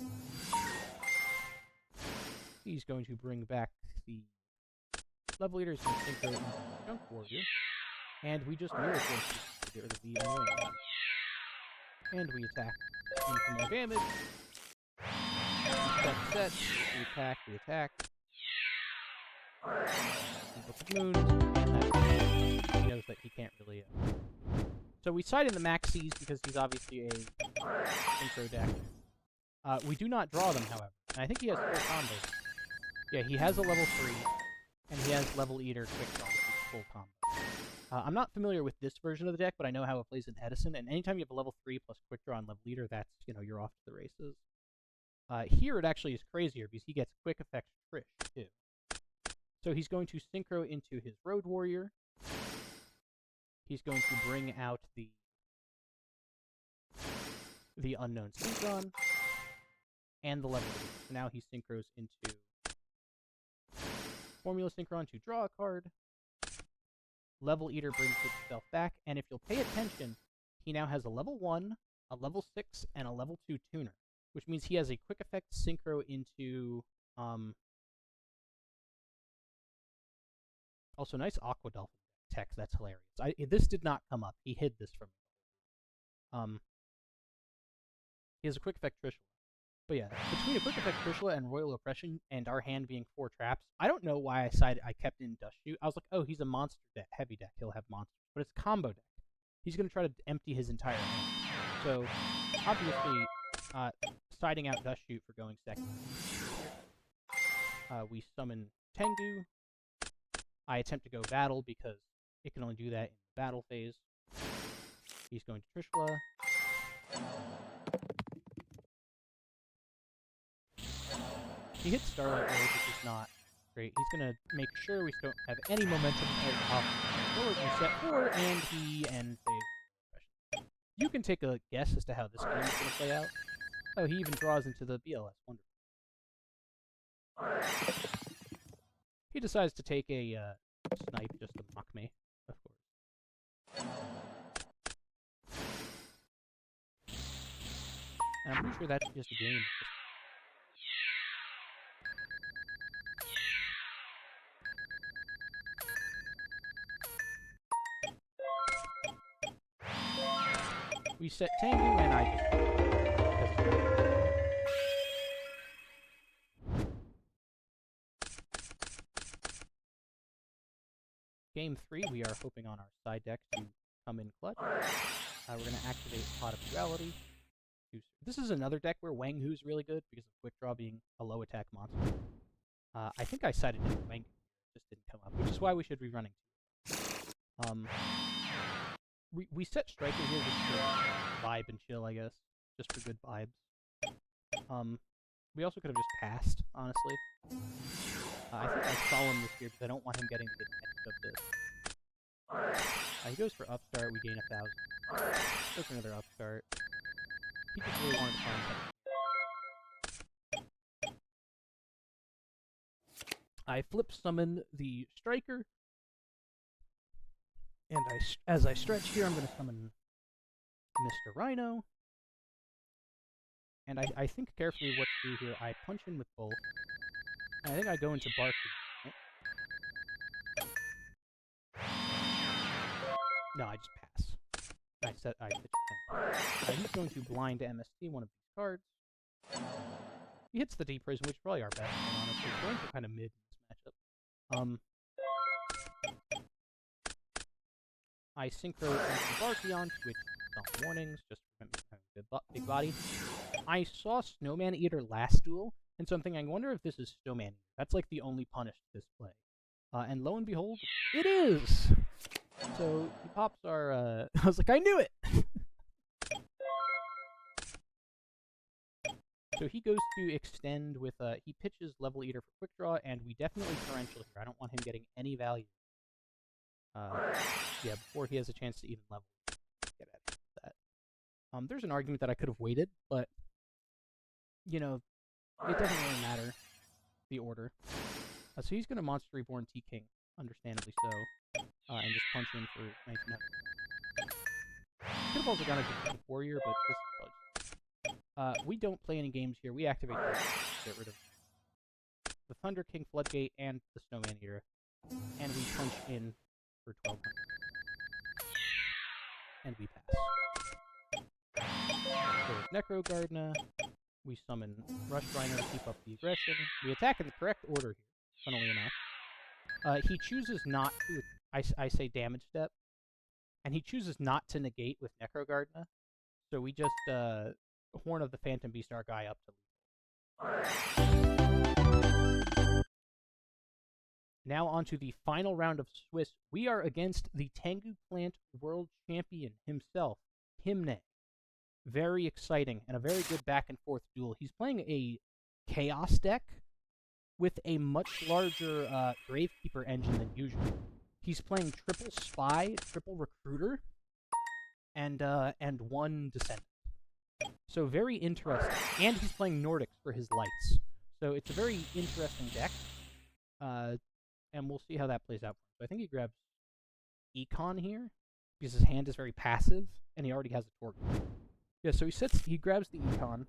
is. He's going to bring back the level eaters and synchro into Junk Warrior. And we just mirror force to get rid of the annoying one. And we attack. And for more damage. Set. We attack. Moons. He knows that he can't really. So we side in the Maxis because he's obviously a synchro deck. We do not draw them, however. And I think he has 4 combos. Yeah, he has a level 3, and he has level eater quick draw, which is full combo. I'm not familiar with this version of the deck, but I know how it plays in Edison, and anytime you have a level 3 plus quick draw and level eater, that's, you know, you're off to the races. Here it actually is crazier, because he gets quick effect Trish, too. So he's going to synchro into his Road Warrior. He's going to bring out the Unknown Synchron, and the level eater. So now he synchros into Formula Synchron to draw a card. Level Eater brings itself back, and if you'll pay attention, he now has a level 1, a level 6, and a level 2 tuner, which means he has a quick effect synchro into, also nice Aqua Dolphin text, that's hilarious. This did not come up, he hid this from me. He has a quick effect Trishula. But yeah, between a quick effect Trishula and Royal Oppression, and our hand being 4 traps, I don't know why I kept in Dust Shoot. I was like, oh, he's a monster deck, heavy deck, he'll have monsters. But it's a combo deck. He's going to try to empty his entire hand. So, obviously, siding out Dust Shoot for going second. We summon Tengu. I attempt to go battle because it can only do that in the battle phase. He's going to Trishula. He hits Starlight Rage, which is not great. He's going to make sure we don't have any momentum forward. We set forward, and he ends phase. You can take a guess as to how this game is going to play out. Oh, he even draws into the BLS. Wonderful. He decides to take a snipe just to mock me, of course. And I'm pretty sure that's just a game. We set Tengu, and I just... Game 3, we are hoping on our side deck to come in clutch. We're going to activate Pot of Duality. This is another deck where Wang Hu's really good, because of Quick Draw being a low attack monster. I think I sided in Wang Hu, just didn't come up, which is why we should be running 2. We set Striker here just for vibe and chill, I guess. Just for good vibes. We also could have just passed, honestly. I think I solemn this here because I don't want him getting to the end of this. He goes for Upstart, we gain 1,000. Goes for another Upstart. He just really wanted to find something. I flip summon the Striker. And as I stretch here, I'm going to summon Mr. Rhino. And I think carefully what to do here. I punch in with both. And I think I go into Barky. No, I just pass. I pitch 10. He's going to blind MST one of these cards. He hits the Deep Prison, which is probably our best one, honestly. Going for kind of mid in this matchup. I synchro into Barkion, which some warnings, just for him having a big body. I saw Snowman Eater last duel, And so I'm thinking, I wonder if this is Snowman. That's like the only punish to this play. And lo and behold, it is! So he pops our, I was like, I knew it! So he goes to extend with, he pitches Level Eater for Quick Draw, and we definitely Torrential here. I don't want him getting any value. Yeah, before he has a chance to even level. Get at that. There's an argument that I could have waited, but, you know, it doesn't really matter, the order. So he's going to Monster Reborn T-King, understandably so, and just punch in for 1900. Could have also gone a Warrior, but this is probably... we don't play any games here. We activate to get rid of the Thunder King Floodgate and the Snowman Eater, and we punch in for 1200. And we pass. So with Necro Gardener, we summon Rush Rhino to keep up the aggression. We attack in the correct order here, funnily enough. He chooses not to, I say damage step, and he chooses not to negate with Necro Gardener. So we just, Horn of the Phantom Beast our guy up to lethal. Now on to the final round of Swiss. We are against the Tengu Plant World Champion himself, Himne. Very exciting, and a very good back-and-forth duel. He's playing a Chaos deck with a much larger Gravekeeper engine than usual. He's playing triple Spy, triple Recruiter, and one Descendant. So very interesting. And he's playing Nordics for his lights. So it's a very interesting deck. And we'll see how that plays out. So I think he grabs Econ here, because his hand is very passive, and he already has a Torg. Yeah, so he grabs the Econ.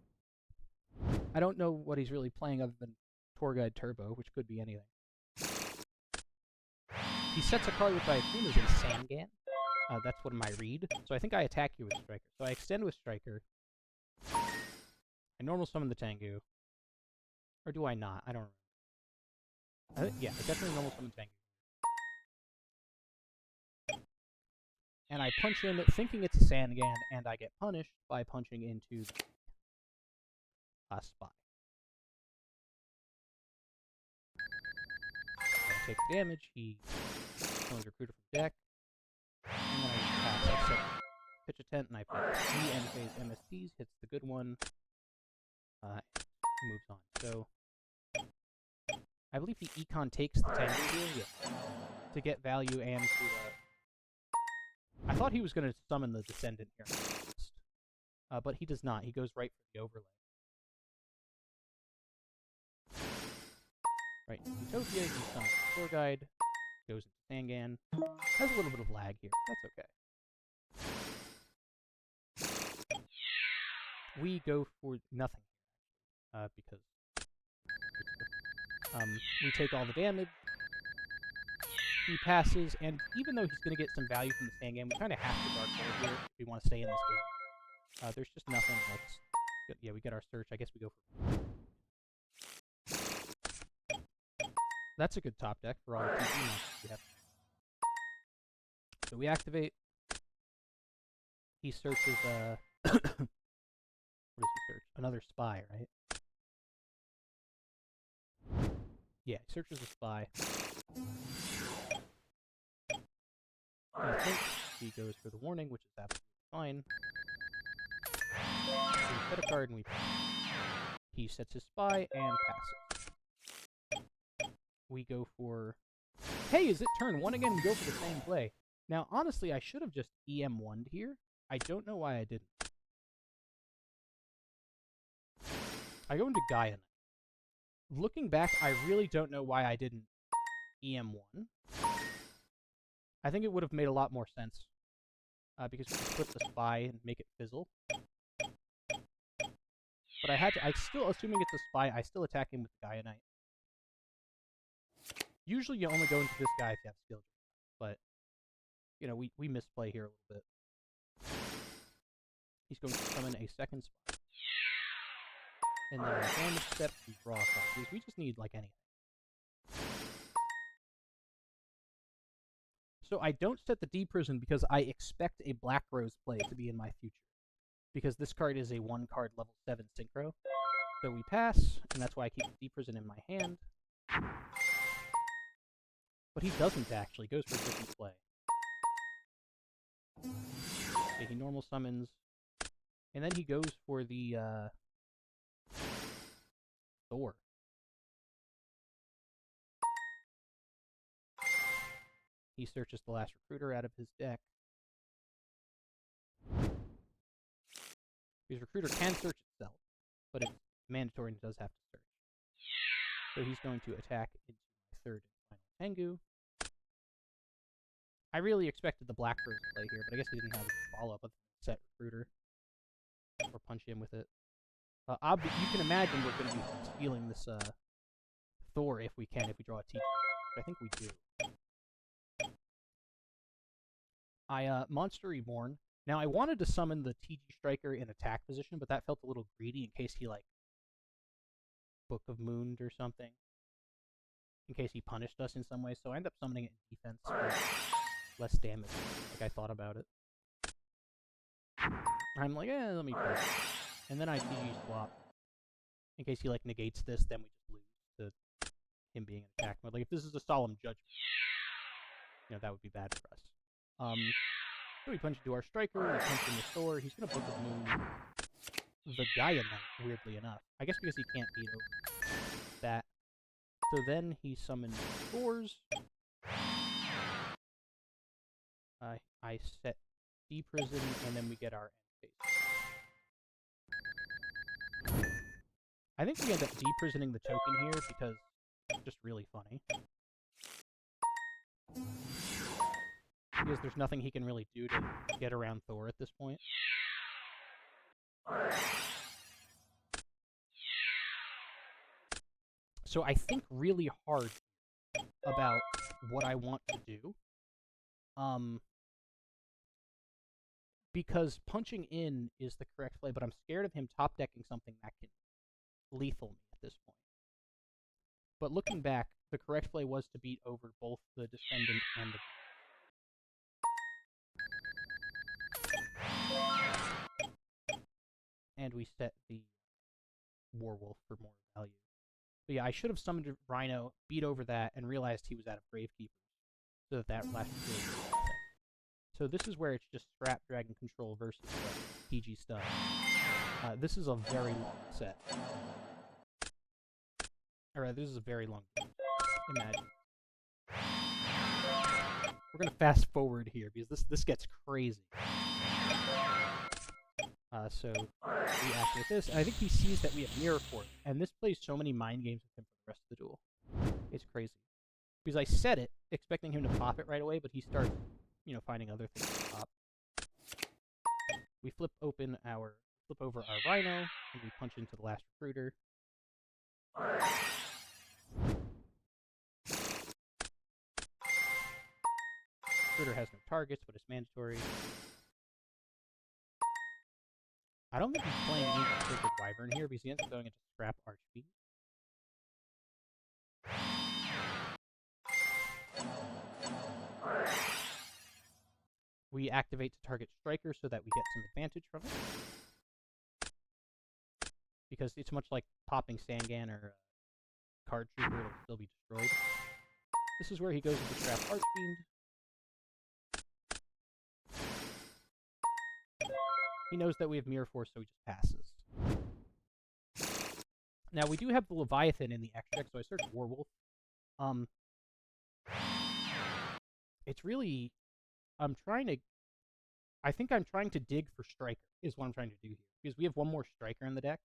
I don't know what he's really playing other than Torguide Turbo, which could be anything. He sets a card which I assume is a Sangan. That's what my read. So I think I attack you with Striker. So I extend with Striker. I normal summon the Tengu. Or do I not? I don't remember. Yeah, I definitely normal summon Tengu. And I punch in thinking it's a Sangan, and I get punished by punching into the Spy. I take the damage, he summons Recruiter from deck, and then I pass. I set pitch a tent, and I play E end phase MSTs, hits the good one, moves on. So, I believe the Econ takes the Tengu here, yeah, to get value and to, I thought he was going to summon the Descendant here, but he does not. He goes right for the overlay. Right, Utopia, he summons the Tour Guide, goes into Sangan. Has a little bit of lag here. That's okay. We go for nothing, because we take all the damage. He passes, and even though he's going to get some value from the Sangan, we kind of have to Dark Hold here if we want to stay in this game. There's just nothing that's good. Yeah, we get our search. I guess we go for... That's a good top deck for all the TP monsters we have. So we activate. He searches, what does he search? Another Spy, right? Yeah, he searches a Spy. I think he goes for the warning, which is absolutely fine. So we set a card and we pass. He sets his Spy and passes. We go for... Hey, is it turn 1 again? We go for the same play. Now, honestly, I should have just EM1'd here. I don't know why I didn't. I go into Gaia Knight. Looking back, I really don't know why I didn't EM1. I think it would have made a lot more sense. Because we could flip the Spy and make it fizzle. But I had to... I still, assuming it's a Spy, I still attack him with Gaia Knight. Usually you only go into this guy if you have skill. But, you know, we misplay here a little bit. He's going to summon a second Spy. And then on damage step, we draw a card. Because we just need, like, anything. So I don't set the D-Prison because I expect a Black Rose play to be in my future. Because this card is a 1-card level 7 synchro. So we pass, and that's why I keep Deep Prison in my hand. But he doesn't actually. Goes for a different play. Okay, he normal summons, and then he goes for the Thor. He searches the last recruiter out of his deck. His recruiter can search itself, but it's mandatory and does have to search. So he's going to attack into my third and final Tengu. I really expected the Black Rose play here, but I guess he didn't have a follow-up of set recruiter. Or punch him with it. You can imagine we're going to be stealing this Thor if we can, if we draw a TG. I think we do. I Monster Reborn. Now, I wanted to summon the TG Striker in attack position, but that felt a little greedy in case he, like, Book of Mooned or something. In case he punished us in some way, so I ended up summoning it in defense for less damage, like I thought about it. I'm like, let me first. And then I TG swap. In case he, like, negates this, then we just lose to him being in attack mode. Like, if this is a Solemn Judgment, you know, that would be bad for us. So we punch into our Striker, we punch into Thor, he's gonna Book of Moon the Gaia Knight, weirdly enough. I guess because he can't beat over that. So then he summons Thors. I set Deep Prison, and then we get our end phase. I think we end up deprisoning the token here because it's just really funny. Because there's nothing he can really do to get around Thor at this point. So I think really hard about what I want to do. Because punching in is the correct play, but I'm scared of him top decking something that can lethal me at this point. But looking back, the correct play was to beat over both the Descendant and the... And we set the Warwolf for more value. So yeah, I should have summoned a Rhino, beat over that, and realized he was out of Gravekeepers, so that last recruiter was nothing. So this is where it's just Scrap Dragon Control versus TG stuff. This is a very long set. Alright, this is a very long set. Imagine. We're gonna fast forward here, because this gets crazy. So we activate this, and I think he sees that we have Mirror Force, and this plays so many mind games with him for the rest of the duel. It's crazy. Because I set it, expecting him to pop it right away, but he starts, you know, finding other things to pop. We flip over our Rhino, and we punch into the last recruiter. Recruiter has no targets, but it's mandatory. I don't think he's playing any Sacred Wyvern here, because he ends up going into Scrap Archfiend. We activate to target Striker so that we get some advantage from it. Because it's much like popping Sangan or Card Trooper, it'll still be destroyed. This is where he goes into Scrap Archfiend. He knows that we have Mirror Force, so he just passes. Now, we do have the Leviathan in the X deck, so I search Warwolf. It's really... I think I'm trying to dig for Striker, is what I'm trying to do here. Because we have one more Striker in the deck.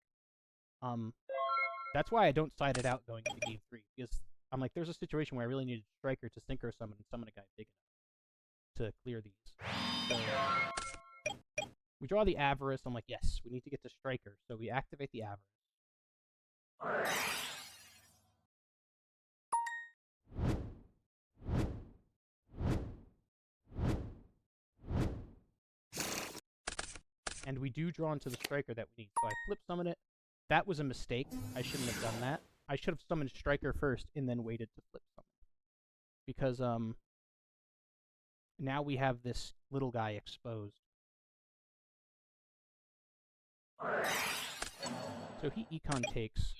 That's why I don't side it out going into Game 3. Because I'm like, there's a situation where I really need a Striker to Synchro Summon and summon a guy big enough to clear these. So... we draw the Avarice. I'm like, yes, we need to get to Striker. So we activate the Avarice. And we do draw into the Striker that we need. So I flip summon it. That was a mistake. I shouldn't have done that. I should have summoned Striker first and then waited to flip summon. Because now we have this little guy exposed. So he econ takes.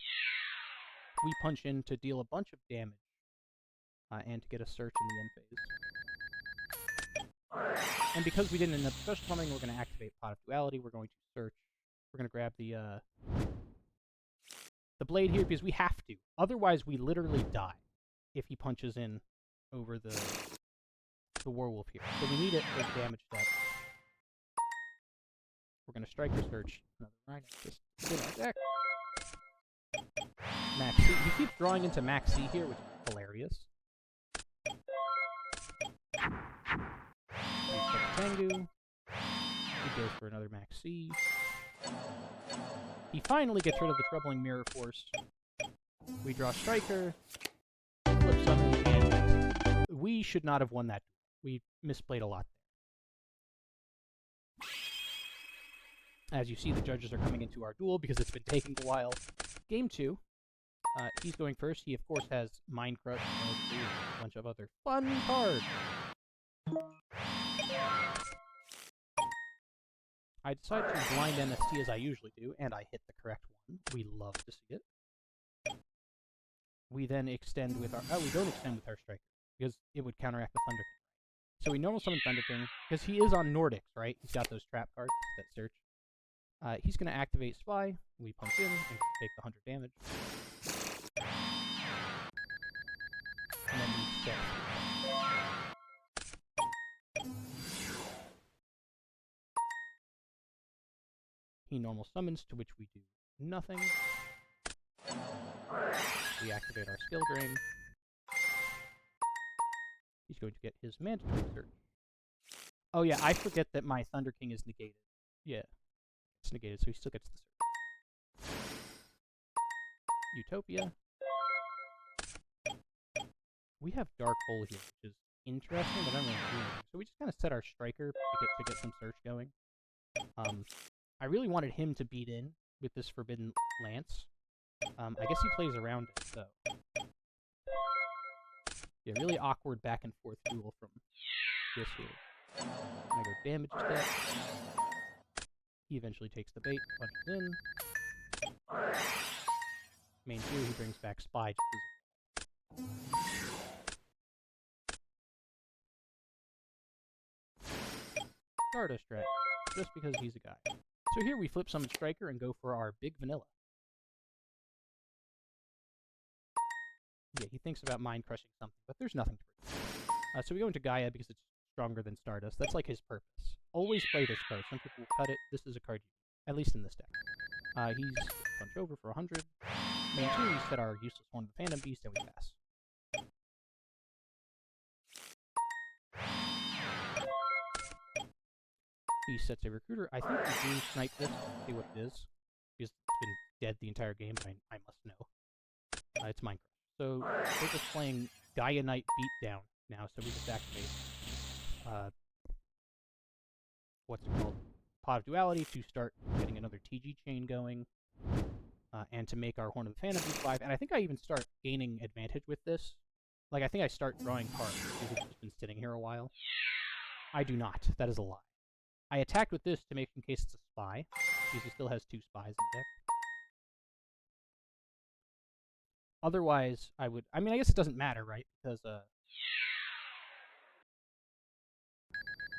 We punch in to deal a bunch of damage and to get a search in the end phase. And because we didn't end up special summoning, we're going to activate Pot of Duality. We're going to search. We're going to grab the blade here because we have to. Otherwise, we literally die if he punches in over the werewolf here. So we need it for the damage step. We're going to strike or search. Another Rhino just in our deck. Max C. He keeps drawing into Max C here, which is hilarious. Tengu. He goes for another Max C. He finally gets rid of the Troubling Mirror Force. We draw Striker. Flip Summon, and we should not have won that. We misplayed a lot there. As you see, the judges are coming into our duel because it's been taking a while. Game 2. He's going first. He, of course, has Mind Crush and a bunch of other fun cards. I decide to blind MST as I usually do, and I hit the correct one. We love to see it. We then extend with our... Oh, we don't extend with our Striker, because it would counteract the Thunder King. So we normal summon Thunder King, because he is on Nordics, right? He's got those trap cards that search. He's going to activate Spy. We punch in and take the 100 damage. And then we step. He normal summons, to which we do nothing. We activate our skill drain. He's going to get his mandatory search. Oh yeah, I forget that my Thunder King is negated. Yeah, it's negated, so he still gets the search. Utopia. We have Dark Hole here, which is interesting, but I don't really do anything. So we just kind of set our Striker to get some search going. I really wanted him to beat in with this Forbidden Lance. I guess he plays around it, so... Yeah, really awkward back and forth duel from this here. I'm gonna go damage step. He eventually takes the bait, punches in. Main 2, he brings back Spy just as Stardust Dragon, just because he's a guy. So here we flip summon Striker and go for our big vanilla. Yeah, he thinks about mind crushing something, but there's nothing to protect. So we go into Gaia because it's stronger than Stardust. That's like his purpose. Always play this card. Some people will cut it. This is a card, at least in this deck. He's punch over for 100. Main 2, we set our useless Horn of the Phantom Beast, and we pass. He sets a Recruiter. I think we do snipe this, see what it is. Because it's been dead the entire game, but I must know. It's Minecraft. So we're just playing Gaia Knight Beatdown now, so we just activate what's it called? Pot of Duality to start getting another TG chain going, and to make our Horn of the Phantom Beast 5. And I think I even start gaining advantage with this. Like, I think I start drawing cards because it's just been sitting here a while. I do not. That is a lie. I attacked with this to make in case it's a Spy, because he still has 2 Spies in the deck. Otherwise, I would... I mean, I guess it doesn't matter, right? Because,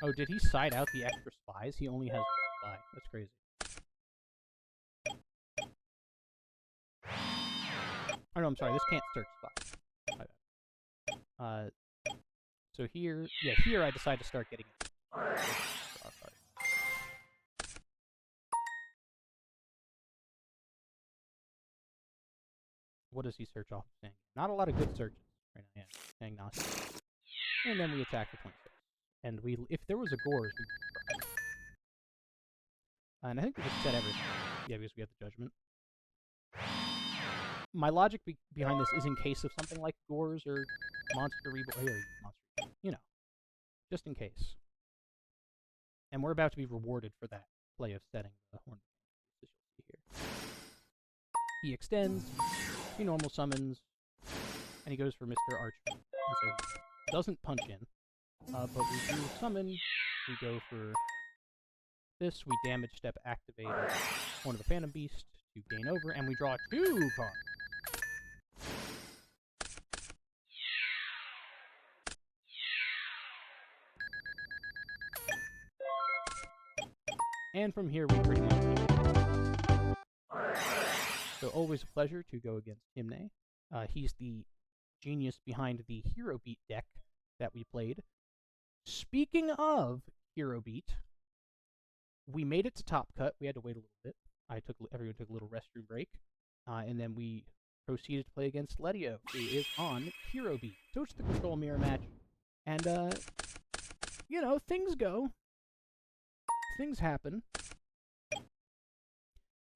oh, did he side out the extra Spies? He only has 1 Spy. That's crazy. Oh, no, I'm sorry. This can't search Spies. My bad. So here... Yeah, here I decide to start getting it. Oh, sorry. What does he search off of saying? Not a lot of good searches right now. Yeah, agnostic. And then we attack for 26. And we, if there was a Gorz, we would try. And I think we just set everything. Yeah, because we have the Judgment. My logic behind this is in case of something like Gorz or Monster Reborn. You know, just in case. And we're about to be rewarded for that play of setting the Horn. As you'll see here. He extends. He normal summons, and he goes for Mr. Archer. And so he doesn't punch in, but we do summon. We go for this. We damage step activate Horn of the Phantom Beast to gain over, and we draw 2 cards. And from here, we pretty much... So always a pleasure to go against Himne. He's the genius behind the Hero Beat deck that we played. Speaking of Hero Beat, we made it to Top Cut. We had to wait a little bit. Everyone took a little restroom break, and then we proceeded to play against Letio, who is on Hero Beat. So it's the control mirror match, and you know, things go. Things happen.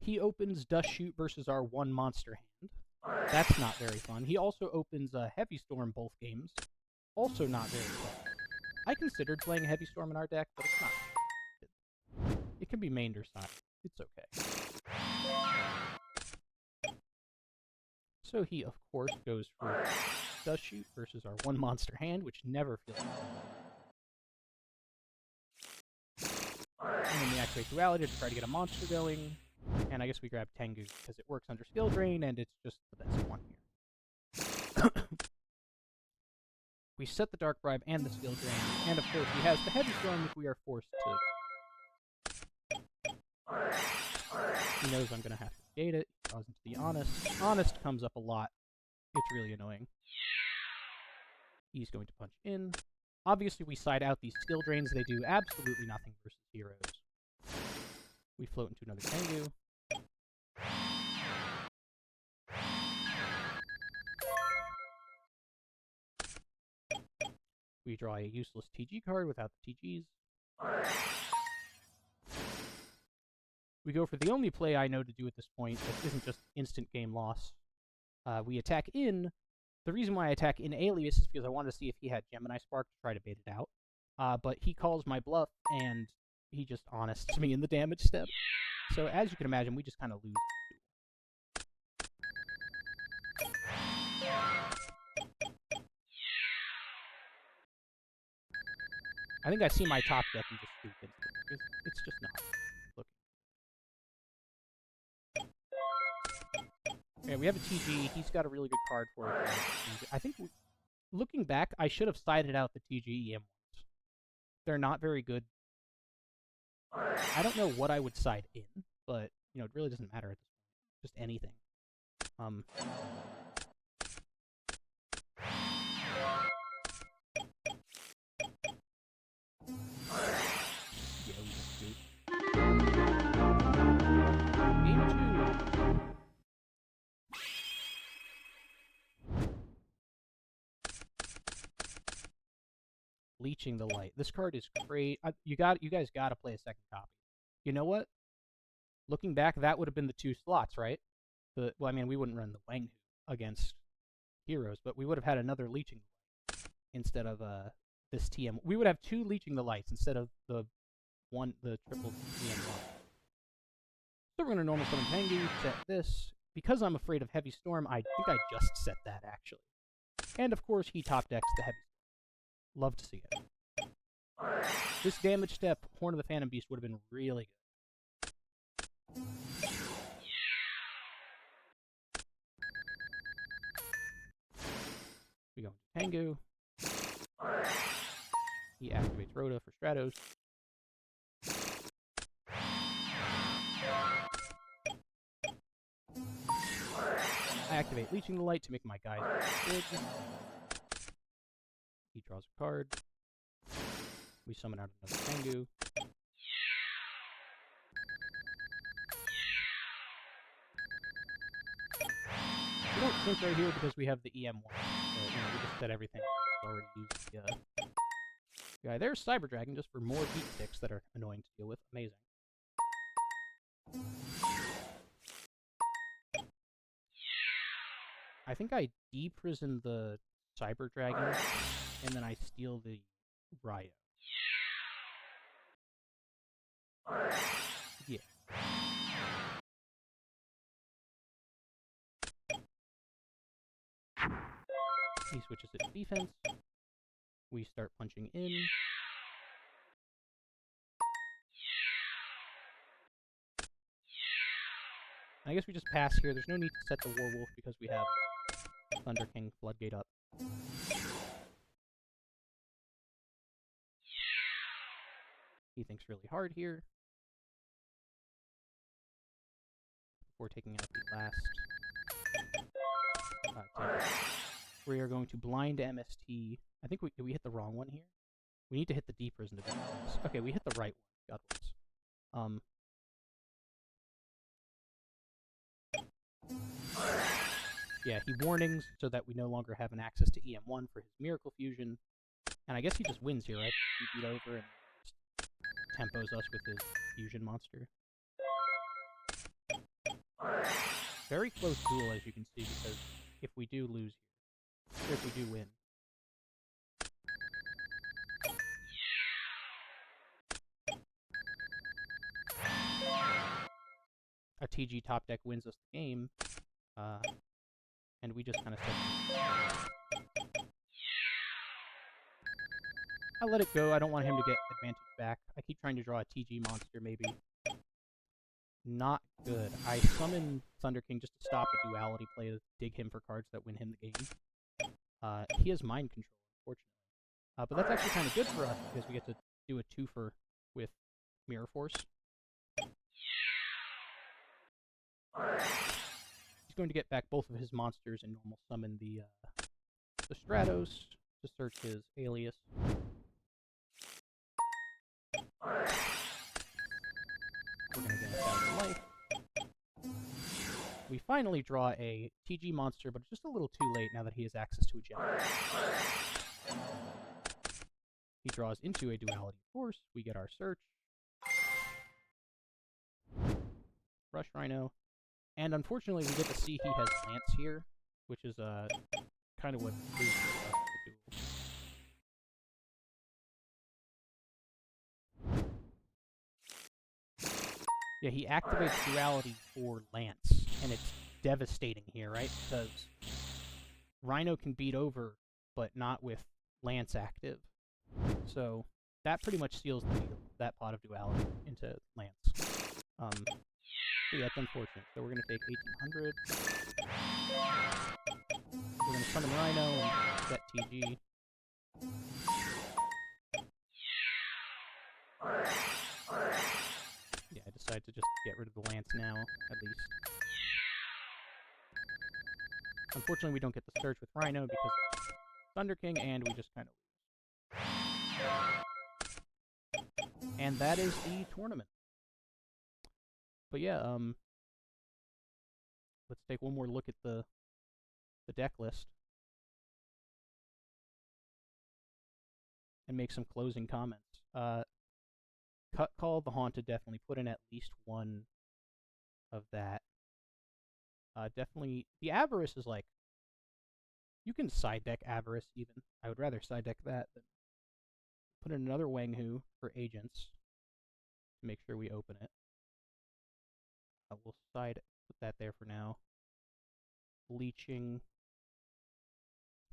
He opens Dust Shoot versus our 1 monster hand. That's not very fun. He also opens Heavy Storm both games. Also not very fun. I considered playing Heavy Storm in our deck, but it's not. It can be mained or side. It's okay. So he, of course, goes for Dust Shoot versus our 1 monster hand, which never feels good. And then we activate Duality to try to get a monster going. And I guess we grab Tengu because it works under Skill Drain, and it's just the best one here. We set the Dark Bribe and the Skill Drain, and of course he has the Heavy Storm, which we are forced to... He knows I'm going to have to negate it. He draws into the Honest. Honest comes up a lot. It's really annoying. He's going to punch in. Obviously we side out these Skill Drains. They do absolutely nothing versus heroes. We float into another Tengu. We draw a useless TG card without the TGs. We go for the only play I know to do at this point that isn't just instant game loss. We attack in. The reason why I attack in Alias is because I wanted to see if he had Gemini Spark to try to bait it out. But he calls my bluff, and he just honests me in the damage step. So as you can imagine, we just kind of lose. I think I see my top deck and just scoop it. It's just not looking. Okay, we have a TG. He's got a really good card for it. I think, looking back, I should have sided out the TG EM ones. They're not very good. I don't know what I would side in, but, you know, it really doesn't matter at this point. Just anything. Yeah, we just scoop. Game 2. Leeching the Light. This card is great. You guys gotta play a second copy. You know what? Looking back, that would have been the 2 slots, right? Well, I mean, we wouldn't run the Wang against heroes, but we would have had another Leeching the Light instead of this TM. We would have 2 Leeching the Lights instead of the triple TM1. So we're gonna normal summon Tengu, set this. Because I'm afraid of Heavy Storm, I think I just set that actually. And of course, he top decks the Heavy Storm. Love to see it. This damage step, Horn of the Phantom Beast, would have been really good. We go into Tengu. He activates Rhoda for Stratos. I activate Leeching the Light to make my guys big. He draws a card. We summon out another Tengu. We don't sync right here because we have the EM1. So, you know, we just set everything. We already used the guy. There's Cyber Dragon just for more beat sticks that are annoying to deal with. Amazing. I think I deprison the Cyber Dragon, and then I steal the Ryo. Yeah. He switches it to defense. We start punching in. I I guess we just pass here. There's no need to set the Warwolf because we have Thunder King Floodgate up. He thinks really hard here. Before taking out the last... we are going to blind MST. I think we hit the wrong one here. We need to hit the deep prison to do this. Okay, we hit the right one. God bless. Yeah, he warnings so that we no longer have an access to EM1 for his Miracle Fusion. And I guess he just wins here, right? He beat over and just tempos us with his fusion monster. Very close duel, as you can see, because if we do lose here, or if we do win. A TG top deck wins us the game, and we just kind of said, I'll let it go. I don't want him to get advantage back. I keep trying to draw a TG monster, maybe. Not good. I summon Thunder King just to stop a duality play to dig him for cards that win him the game. He has mind control, unfortunately. But that's actually kind of good for us, because we get to do a twofer with Mirror Force. He's going to get back both of his monsters and normal summon the Stratos to search his alias. We're going to get 1,000 life. We finally draw a TG monster, but just a little too late now that he has access to a gem. He draws into a duality force. We get our search. Rush Rhino. And unfortunately, we get to see he has Lance here, which is kind of what is the duel. Yeah, he activates duality for Lance, and it's devastating here, right? Because Rhino can beat over, but not with Lance active. So that pretty much seals the deal, that pot of duality into Lance. So yeah, it's unfortunate. So we're going to take 1,800. We're going to summon Rhino and set TG. Yeah, I decided to just get rid of the Lance now, at least. Unfortunately, we don't get the search with Rhino because of Thunder King, and we just kind of lose. And that is the tournament. But yeah, let's take one more look at the deck list and make some closing comments. Cut Call, the Haunted, definitely put in at least one of that. Definitely, the Avarice is like, you can side deck Avarice even. I would rather side deck that than put in another Wang Hu for agents to make sure we open it. We'll put that there for now. Leeching.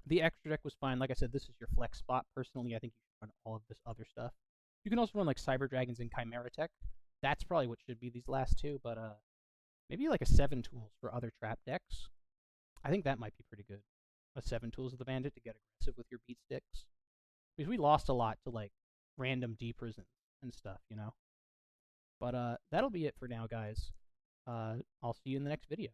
The extra deck was fine. Like I said, this is your flex spot. Personally, I think you should run all of this other stuff. You can also run like Cyber Dragons and Chimera Tech. That's probably what should be these last two, but maybe like a 7 tools for other trap decks. I think that might be pretty good. A 7 tools of the Bandit to get aggressive with your beat sticks. Because we lost a lot to like random deep prisons and stuff, you know? But that'll be it for now, guys. I'll see you in the next video.